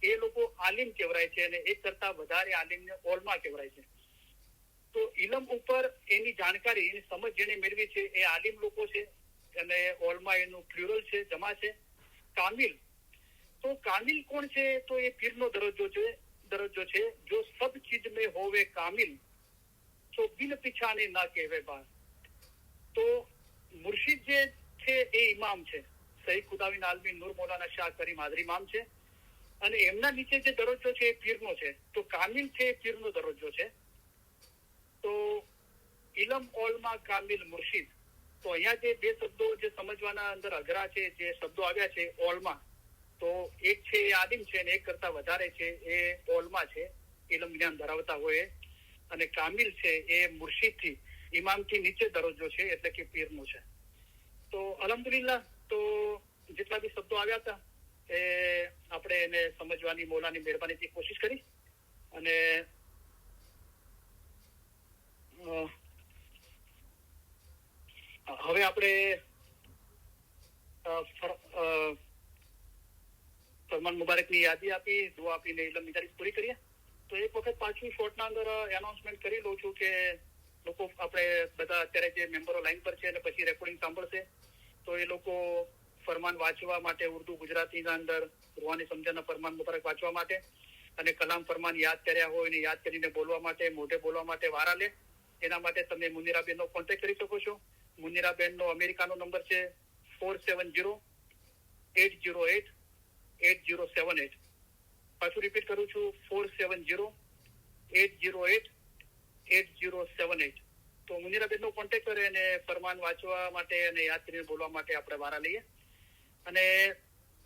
એ લોકો આલિમ કહેવાય છે, અને એક કરતા વધારે આલિમને ઓલમા કહેવાય છે. તો ઇલમ ઉપર એની જાણકારી, એની સમજ જેને મેળવી છે એ આલિમ લોકો છે, અને ઓલમા એનું પ્લુરલ છે, જમા છે. કામિલ, તો કામિલ કોણ છે? તો એ પીરનો દરજ્જો છે. જો સબ ચીજ મેં હોવે કામિલ તો બિન પીછાને ના કહેવે બાર. તો મુર્શિદ જે છે એ ઇમામ છે, સઈદ ખુદાવીન આલમી નૂર મૌલાના શાહ કરીમ હાજરી ઇમામ છે, અને એમના નીચે જે દરજ્જો છે એ પીરનો છે. તો કામિલ છે એ પીરનો દરજ્જો છે. તો ઇલમ ઓલમા કામિલ મુર્શિદ, તો અહીંયા જે બે શબ્દો જે સમજવાના અંદર અઘરા છે, જે શબ્દો આવ્યા છે ઓલમા, તો એક છે એ આલિમ છે અને એક કરતા વધારે છે એ ઓલમા છે, ઇલમ જ્ઞાન ધરાવતા હોય. અને કામિલ છે એ મુર્શિદથી, ઇમામથી નીચે દરજ્જો છે, એટલે કે પીરનો છે. તો અલ્હમ્દુલિલ્લાહ, તો જેટલા બી શબ્દો આવ્યા હતા એ આપણે એને સમજવાની મૌલાની મહેરબાનીથી કોશિશ કરી. અને હવે આપણે સલમાન મુબારકની યાદી આપી, દુઆ આપીને ઇલમ મિજાલિસ પૂરી કરીએ. તો એક વખત પાછું શોર્ટના અંદર એનાઉન્સમેન્ટ કરી લઉં છું કે લોકો, આપણે બધા અત્યારે જે મેમ્બરો લાઈન પર છે અને પછી રેકોર્ડિંગ સાંભળશે, તો એ લોકો ફરમાન વાંચવા માટે ઉર્દુ ગુજરાતીના અંદર રૂહાની સમજણના ફરમાન મુબારક વાંચવા માટે અને કલામ ફરમાન યાદ કર્યા હોય ને યાદ કરીને બોલવા માટે, મોઢે બોલવા માટે વારા લે. એના માટે તમે મુનિરાબેનનો કોન્ટેક્ટ કરી શકો છો. મુનિરાબેનનો અમેરિકાનો નંબર છે 470-808-8078. પાછું રિપીટ કરું છું, 470-808-8078. તો મુનિરાબેનનો કોન્ટેક્ટ કરે અને ફરમાન વાંચવા માટે અને યાદ કરીને બોલવા માટે આપણે વારા લઈએ. અને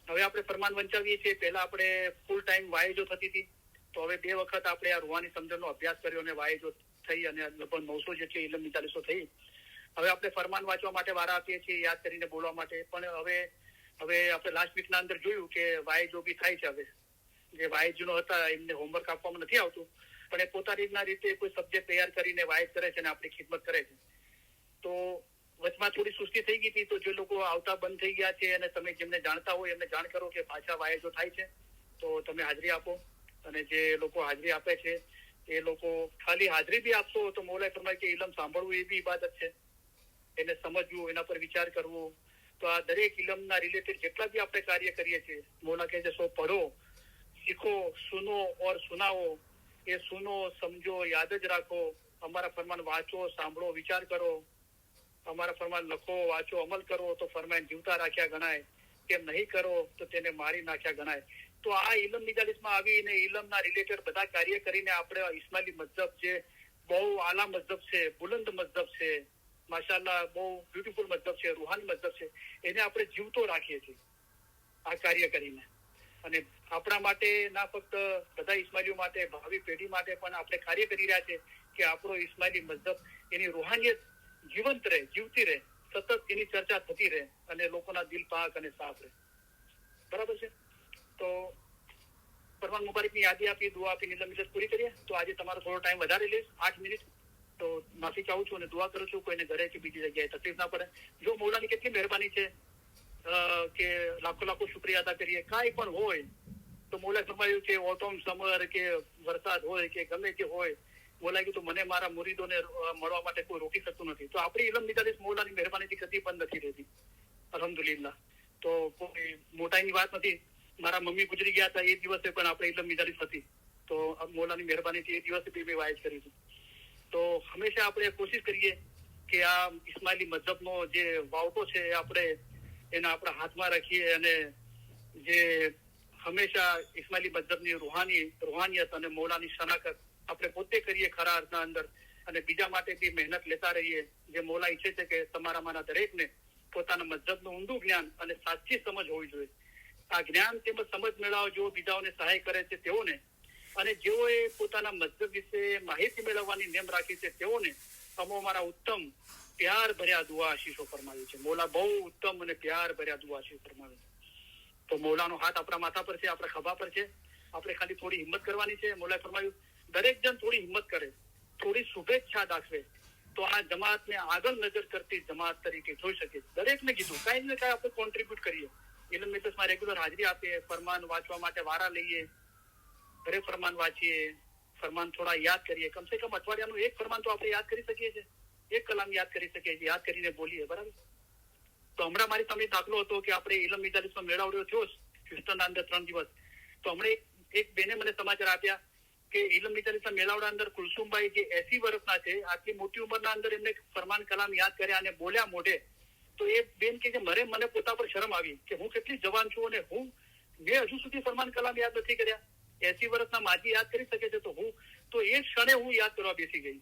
હવે આપણે ફરમાન વંચાવીએ છીએ. પહેલા આપણે ફૂલ ટાઈમ વાયજો થતી હતી, તો હવે 2 વખત આપણે આ રૂહાની સમજણનો અભ્યાસ કર્યો અને વાયજો થઈ, અને લગભગ 900 જેટલી ઇલમ મિજાલિસો થઈ. હવે આપણે ફરમાન વાંચવા માટે વારા આપીએ છીએ, યાદ કરીને બોલવા માટે. પણ હવે આપણે લાસ્ટ વીકના અંદર જોયું કે વાયજો બી થાય છે. હવે જે વાયજનો હતા એમને હોમવર્ક આપવામાં નથી આવતું, પણ એ પોતાની રીતે કોઈ સબ્જેક્ટ તૈયાર કરીને વાયજ કરે છે અને આપણી ખિદમત કરે છે. તો વચમાં થોડી સુસ્તી થઈ ગઈ હતી, તો જે લોકો આવતા બંધ થઈ ગયા છે અને તમે જેમને જાણતા હોય એમને જાણ કરો કે પાછા વાયજો થાય છે, તો તમે હાજરી આપો. અને જે લોકો હાજરી આપે છે એ લોકો ખાલી હાજરી બી આપશો તો મૌલાએ ફરમાય કે ઇલમ સાંભળવું એ બી ઇબાદત છે, એને સમજવું, એના પર વિચાર કરવો. તો આ દરેક ઇલમના રિલેટેડ જેટલા બી આપણે કાર્ય કરીએ છીએ, મૌલા કહે છે સો પઢો, सीखो, सुनो और सुनाओ. ये सुनो, समझो, याद ज રાખો. અમારા ફરમાન વાંચો, સાંભળો, વિચાર કરો. અમારા ફરમાન લખો, વાંચો, અમલ કરો તો ફરમાન જીવતા રાખ્યા ગણાય. કેમ નહીં કરો તો તેને મારી નાખ્યા ગણાય. તો આ ઇલમ મિજાલિસમાં આવીને ઇલમના રિલેટેડ બધા કાર્ય કરીને આપણે ઇસ્માઇલી મઝહબ જે બહુ આલા મઝહબ છે, બુલંદ મઝહબ છે, માશાઅલ્લાહ બહુ બ્યુટીફુલ મઝહબ છે, રૂહાની મઝહબ છે, એને આપણે જીવતો રાખીએ છીએ આ કાર્ય કરીને. અને આપણા માટે ના ફક્ત બધા ઇસ્માઇલીઓ માટે, ભાવિ પેઢી માટે પણ આપણે કાર્ય કરી રહ્યા છે કે આપણો ઇસ્માઇલી મઝહબ, એની રૂહાનિયત જીવંત રહે, જીવતી રહે, સતત એની ચર્ચા થતી રહે અને લોકોના દિલ પાક અને સાફ રહે. બરાબર છે. તો ફરમાન મુબારકની યાદી આપી, દુઆ આપી, ઇલમ મિજાલિસ પૂરી કરીએ. તો આજે તમારો થોડો ટાઈમ વધારે લઈશ, 8 મિનિટ. તો માફી ચાહું છું અને દુઆ કરું છું કોઈને ઘરે કે બીજી જગ્યાએ તકલીફ ના પડે. જો મૌલાની કેટલી મહેરબાની છે કે લાખો શુક્રિયા અદા કરીએ. કાંઈ પણ હોય તો મૌલાએ ફરમાયું કે ઓટોમ સમર કે વરસાદ હોય કે ગમે તે હોય, મોલાએ કીધું મને મારા મુરીદોને મળવા માટે કોઈ રોકી શકતું નથી. તો આપણી ઇલમ મિજાલિસ મૌલાની મહેરબાનીથી કદી બંધ નથી રહેતી, અલ્હમ્દુલિલ્લાહ. તો કોઈ મોટાઈની વાત નથી. મારા મમ્મી ગુજરી ગયા હતા એ દિવસે પણ આપણે ઇલમ મિજાલિસ હતી, તો મૌલાની મહેરબાનીથી એ દિવસે બી મેં વાયસ કરી હતી. તો હંમેશા આપણે કોશિશ કરીએ કે આ ઇસ્માઇલી મઝહબનો જે વાવટો છે આપણે એના આપણા હાથમાં રાખીએ, અને જે હંમેશા ઇસ્માઇલી મઝહબની રૂહાનિયત અને મૌલાની શનાખત આપણે પોતે કરીએ ખરા અર્થના અંદર, અને બીજા માટે બી મહેનત લેતા રહીએ. જે મૌલા ઈચ્છે છે કે તમારામાંના દરેકને પોતાના મઝહબનું ઊંડું જ્ઞાન અને સાચી સમજ હોવી જોઈએ. આ જ્ઞાન તેમજ સમજ મેળવવા જેઓ બીજાઓને સહાય કરે છે તેઓને, અને જેઓએ પોતાના મઝહબ વિશે માહિતી મેળવવાની નેમ રાખી છે તેઓને અમો મારા ઉત્તમ પ્યાર ભર્યા દુઆ આશીષો ફરમાવી છે. મૌલા બહુ ઉત્તમ અને પ્યાર ભર્યા દુઆ આશીષ ફરમાવે છે. તો મૌલાનો હાથ આપણા માથા પર છે, આપણા ખભા પર છે. આપણે ખાલી થોડી હિંમત કરવાની છે. મૌલાએ ફરમાવ્યું દરેક જણ થોડી હિંમત કરે, થોડી શુભેચ્છા દાખવે તો આ જમાતને આગળ નજર કરતી જમાત તરીકે જોઈ શકે. દરેકને કીધું કાંઈ ને કાંઈ આપણે કોન્ટ્રીબ્યુટ કરીએ. ઇલ્મ મિજલિસમાં રેગ્યુલર હાજરી આપીએ, ફરમાન વાંચવા માટે વારા લઈએ, ઘરે ફરમાન વાંચીએ, ફરમાન થોડા યાદ કરીએ. કમસે કમ અઠવાડિયાનું એક ફરમાન તો આપણે યાદ કરી શકીએ છીએ, એક કલામ યાદ કરી શકીએ છીએ, યાદ કરીને બોલીએ. બરાબર. તો હમણાં મારી સામે દાખલો હતો કે આપણે ઇલમ મિજાલિસનો મેળાવડો થયો હ્યુસ્ટનના અંદર 3 દિવસ. તો હમણાં એક બેને મને સમાચાર આપ્યા કે ઇલમ મિજાલિસના મેળાવડા અંદર કુલસુમભાઈ જે 80 વર્ષના છે, આટલી મોટી ઉંમરના અંદર એમને ફરમાન કલામ યાદ કર્યા અને બોલ્યા મોઢે. તો એ બેન કે મને પોતા પર શરમ આવી કે હું કેટલી જવાન છું અને મેં હજુ સુધી ફરમાન કલામ યાદ નથી કર્યા. 80 વર્ષના માજી યાદ કરી શકે છે, તો એ ક્ષણે હું યાદ કરવા બેસી ગઈ.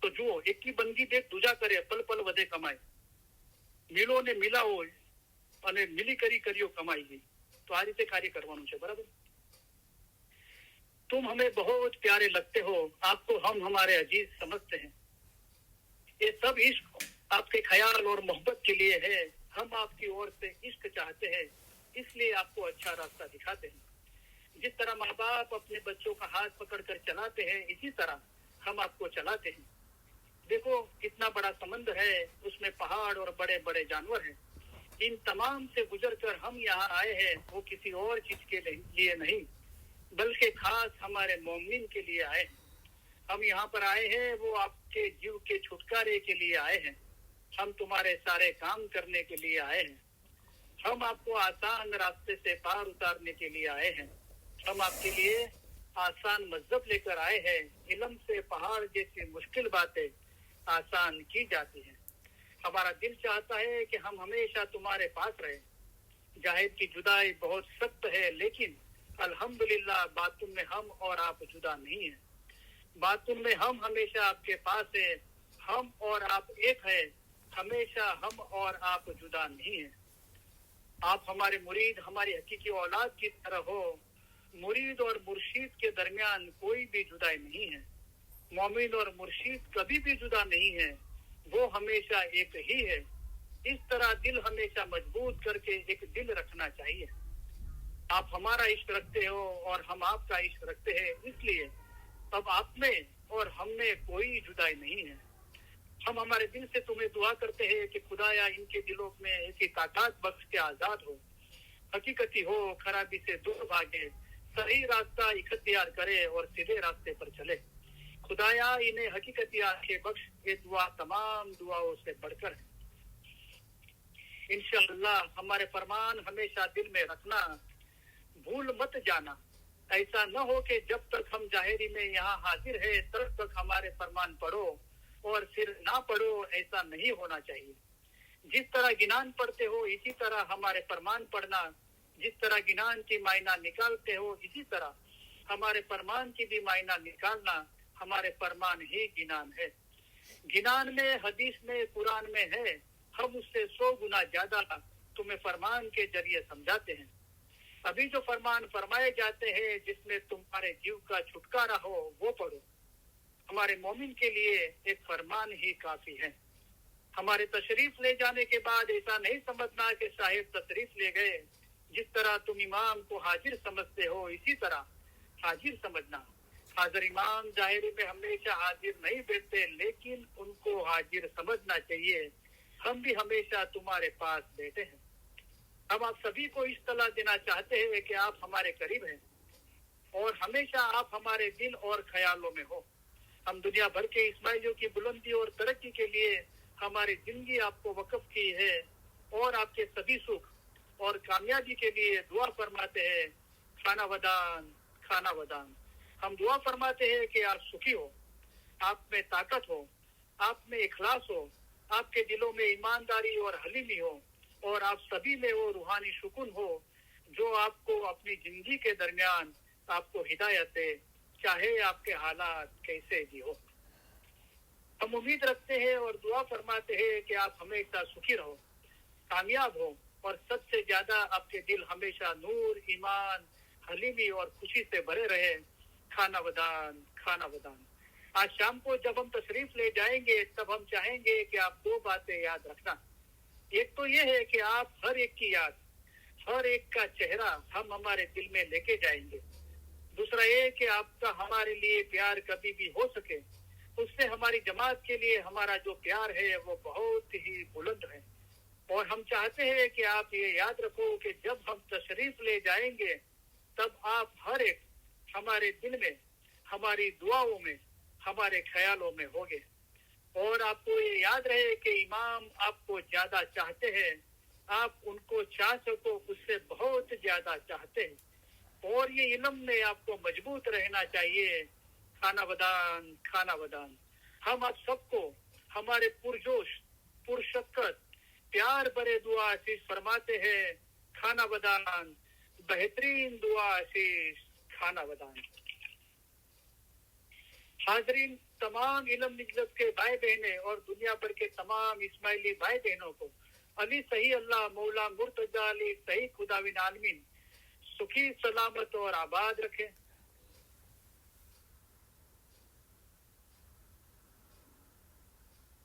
તો જુઓ, એકલી બંદગી દેખ દૂજા કરે, પલ પલ વધે કમાય, મિલો ને મિલાવો અને મિલી કર્યો કમાઈ ગઈ. તો આ રીતે કાર્ય કરવાનું છે. બરાબર. तुम हमें बहुत प्यारे लगते हो, आपको हम हमारे अजीज समझते हैं, ये सब इश्क आपके ख्याल और मोहब्बत के लिए है, हम आपकी ओर से इश्क चाहते हैं, इसलिए आपको अच्छा रास्ता दिखाते हैं. जिस तरह माँ बाप अपने बच्चों का हाथ पकड़कर चलाते हैं, इसी तरह हम आपको चलाते हैं. देखो कितना बड़ा समंदर है, उसमें पहाड़ और बड़े बड़े जानवर हैं. इन तमाम से गुजर कर हम यहाँ आए हैं, वो किसी और चीज के लिए नहीं, बल्कि खास हमारे मोमिन के लिए आए हैं. हम यहाँ पर आए हैं, वो आपके जीव के छुटकारे के लिए आए हैं. हम तुम्हारे सारे काम करने के लिए आए हैं. हम आपको आसान रास्ते से पार उतारने के लिए आए हैं. हम आपके लिए आसान मजहब लेकर आए हैं. इल्म से पहाड़ जैसी मुश्किल बातें आसान की जाती हैं. हमारा दिल चाहता है कि हम हमेशा तुम्हारे पास रहे. जाहिद की जुदाई बहुत सख्त है, लेकिन अल्हम्दुलिल्लाह बातुन में हम और आप जुदा नहीं है. बातुन में हम हमेशा आपके पास है. हम और आप एक है, हमेशा हम और आप जुदा नहीं है. आप हमारे मुरीद, हमारी हकीकी औलाद की तरह हो. मुरीद और मुर्शीद के दरमियान कोई भी जुदाई नहीं है. मोमिन और मुर्शीद कभी भी जुदा नहीं है, वो हमेशा एक ही है. इस तरह दिल हमेशा मजबूत करके एक दिल रखना चाहिए. आप हमारा इश्क रखते हो और हम आपका इश्क रखते हैं, इसलिए अब आप में और हम में कोई जुदाई नहीं है. हम हमारे दिल से तुम्हें दुआ करते हैं कि खुदाया इनके दिलों में ऐसी ताकत बख्श के आजाद हो, हकीकती हो, खराबी से दूर भागे, सही रास्ता इख्तियार करे और सीधे रास्ते पर चले. खुदाया इन्हें हकीकती आंखें बख्श. ये दुआ तमाम दुआओं से बढ़कर है. इंशाअल्लाह हमारे फरमान हमेशा दिल में रखना, भूल मत जाना. ऐसा न हो कि जब तक हम जाहिरी में यहाँ हाजिर है तब तक हमारे फरमान पढ़ो और फिर ना पढ़ो. ऐसा नहीं होना चाहिए. जिस तरह गिनान पढ़ते हो इसी तरह हमारे फरमान पढ़ना. जिस तरह गिनान की मायना निकालते हो इसी तरह हमारे फरमान की भी मायना निकालना. हमारे फरमान ही गिनान है. गिनान में, हदीस में, कुरान में है. हम उससे 100 गुना ज्यादा तुम्हें फरमान के जरिए समझाते हैं. अभी जो फरमान फरमाए जाते हैं जिसमें तुम्हारे जीव का छुटकारा हो वो पढ़ो. हमारे मोमिन के लिए एक फरमान ही काफी है. हमारे तशरीफ ले जाने के बाद ऐसा नहीं समझना कि साहिब तशरीफ ले गए. जिस तरह तुम इमाम को हाजिर समझते हो इसी तरह हाजिर समझना. हाजिर इमाम जाहिर में हमेशा हाजिर नहीं बैठते, लेकिन उनको हाजिर समझना चाहिए. हम भी हमेशा तुम्हारे पास बैठे हैं. हम आप सभी को इस सलाह देना चाहते हैं कि आप हमारे करीब हैं और हमेशा आप हमारे दिल और ख्यालों में हो. हम दुनिया भर के इस्माइलियों की बुलंदी और तरक्की के लिए हमारी जिंदगी आपको वक्फ की है और आपके सभी सुख और कामयाबी के लिए दुआ फरमाते हैं। खाना वदान, खाना वदान। हम दुआ फरमाते हैं कि आप सुखी हो, आप में ताकत हो, आप में इखलास हो, आपके दिलों में ईमानदारी और हलीमी हो और आप सभी में वो रूहानी सुकून हो जो आपको अपनी जिंदगी के दरमियान आपको हिदायत दे, चाहे आपके हालात कैसे भी हो। हम उम्मीद रखते हैं और दुआ फरमाते हैं कि आप हमेशा सुखी रहो, कामयाब हो और सबसे ज्यादा आपके दिल हमेशा नूर, ईमान, हलीमी और खुशी से भरे रहे। खाना वदान, खाना वदान। आज शाम को जब हम तशरीफ ले जाएंगे तब हम चाहेंगे कि आप दो बातें याद रखना। एक तो ये है कि आप हर एक की याद, हर एक का चेहरा हम हमारे दिल में लेके जाएंगे। दूसरा ये कि आपका हमारे लिए प्यार कभी भी हो सके, उससे हमारी जमात के लिए हमारा जो प्यार है वो बहुत ही बुलंद है। और हम चाहते हैं कि आप ये याद रखो कि जब हम तशरीफ ले जाएंगे तब आप हर एक हमारे दिल में, हमारी दुआओं में, हमारे ख्यालों में होगे। और आपको ये याद रहे कि इमाम आपको ज्यादा चाहते हैं, आप उनको चाह सको उससे बहुत ज्यादा चाहते हैं और ये इल्म में आपको मजबूत रहना चाहिए। खाना वदान, खाना वदान। हम आप सबको हमारे पुरजोश, पुरशक्कत, प्यार भरे दुआ आशीष फरमाते हैं। खाना वदान, बेहतरीन दुआ आशीष, खाना वदान। हाजरीन, तमाम इल्म निजत के भाई बहने और दुनिया भर के तमाम इस्माइली भाई बहनों को अली सही अल्लाह मौला मुर्तजा अली सही खुदाविन आलमीन सुखी, सलामत और आबाद रखे।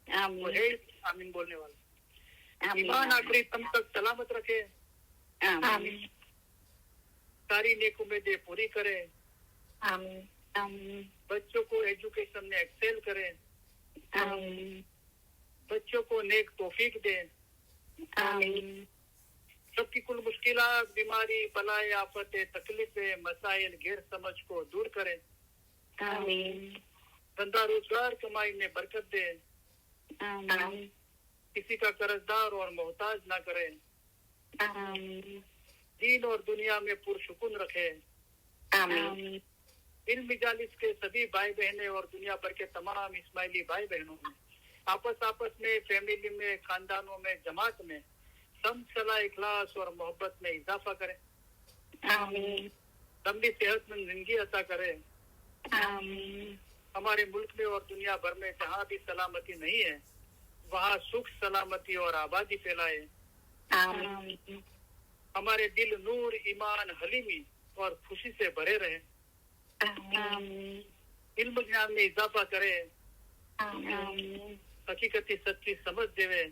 आमीन बोलने वाला ईमान आखिरी दम तक सलामत रखे। आमीन। सारी नेक उम्मीदें पूरी करे। आमीन। बच्चों को एजुकेशन में एक्सेल करे। आमीन। बच्चों को नेक तौफीक दे। आमीन। सबकी कुल मुश्किलात, बीमारी, बलाए, आफतें, तकलीफें, मसाइल, गैर समझ को दूर करे। आमीन। धंधा रोजगार कमाई में बरकत दे। आमीन। किसी का कर्जदार और मोहताज ना करे। आमीन। दीन और दुनिया में पुरसुकून रखे। आमीन। इन मिजालिस के सभी भाई बहने और दुनिया भर के तमाम इस्माइली भाई बहनों में आपस में, फैमिली में, खानदानों में, जमात में सम सलाह, इखलास और मोहब्बत में इजाफा करे। आमीन। लंबी सेहतमंद जिंदगी अता करे। आमीन। हमारे मुल्क में और दुनिया भर में जहाँ भी सलामती नहीं है वहाँ सुख, सलामती और आबादी फैलाए। आमीन। हमारे दिल नूर, ईमान, हलीमी और खुशी से भरे रहे। आमीन। इल्म ज्ञान में इजाफा करे। आमीन। हकीकती सच्ची समझ देवे।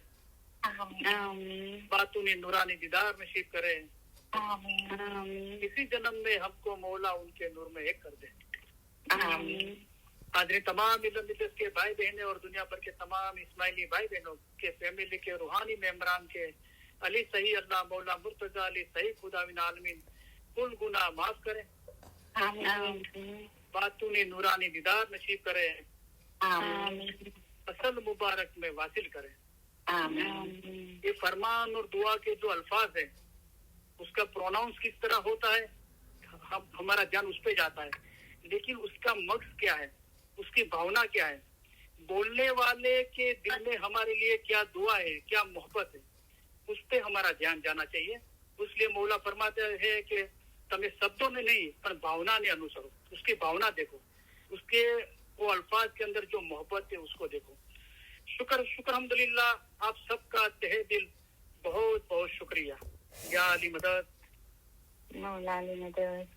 आमीन। बातूनी नूरानी दीदार नसीब करे। आमीन। इसी जन्म में हमको मौला उनके नूर में एक कर दे। आमीन। हाजिर तमाम इल्म मिल्लत के भाई बहने और दुनिया भर के तमाम इस्माइली भाई बहनों के फैमिली के रूहानी मेंबरान के अली सही अल्लाह मौला मुर्तजा अली सही खुदाविन आलमीन कुल गुनाह माफ करे। आमीन। बातूनी नूरानी दीदार नसीब करे। आमीन। असल मुबारक में वासिल करे। आमीन। ये फरमान और दुआ के जो अल्फाज है उसका प्रोनाउंस किस तरह होता है हमारा ध्यान उस पे जाता है, लेकिन उसका मकसद क्या है, उसकी भावना क्या है, बोलने वाले के दिल में हमारे लिए क्या दुआ है, क्या मोहब्बत है, उस पे हमारा ध्यान जाना चाहिए। इसलिए मौला फरमाते हैं कि तमें शब्दों में नहीं पर भावना ने अनुसरो, उसकी भावना देखो, उसके वो अल्फाज के अंदर जो मोहब्बत है उसको देखो। शुक्र अल्हम्दुलिल्लाह, आप सबका तहे दिल बहुत बहुत शुक्रिया। या अली मदद, मौला अली मदद।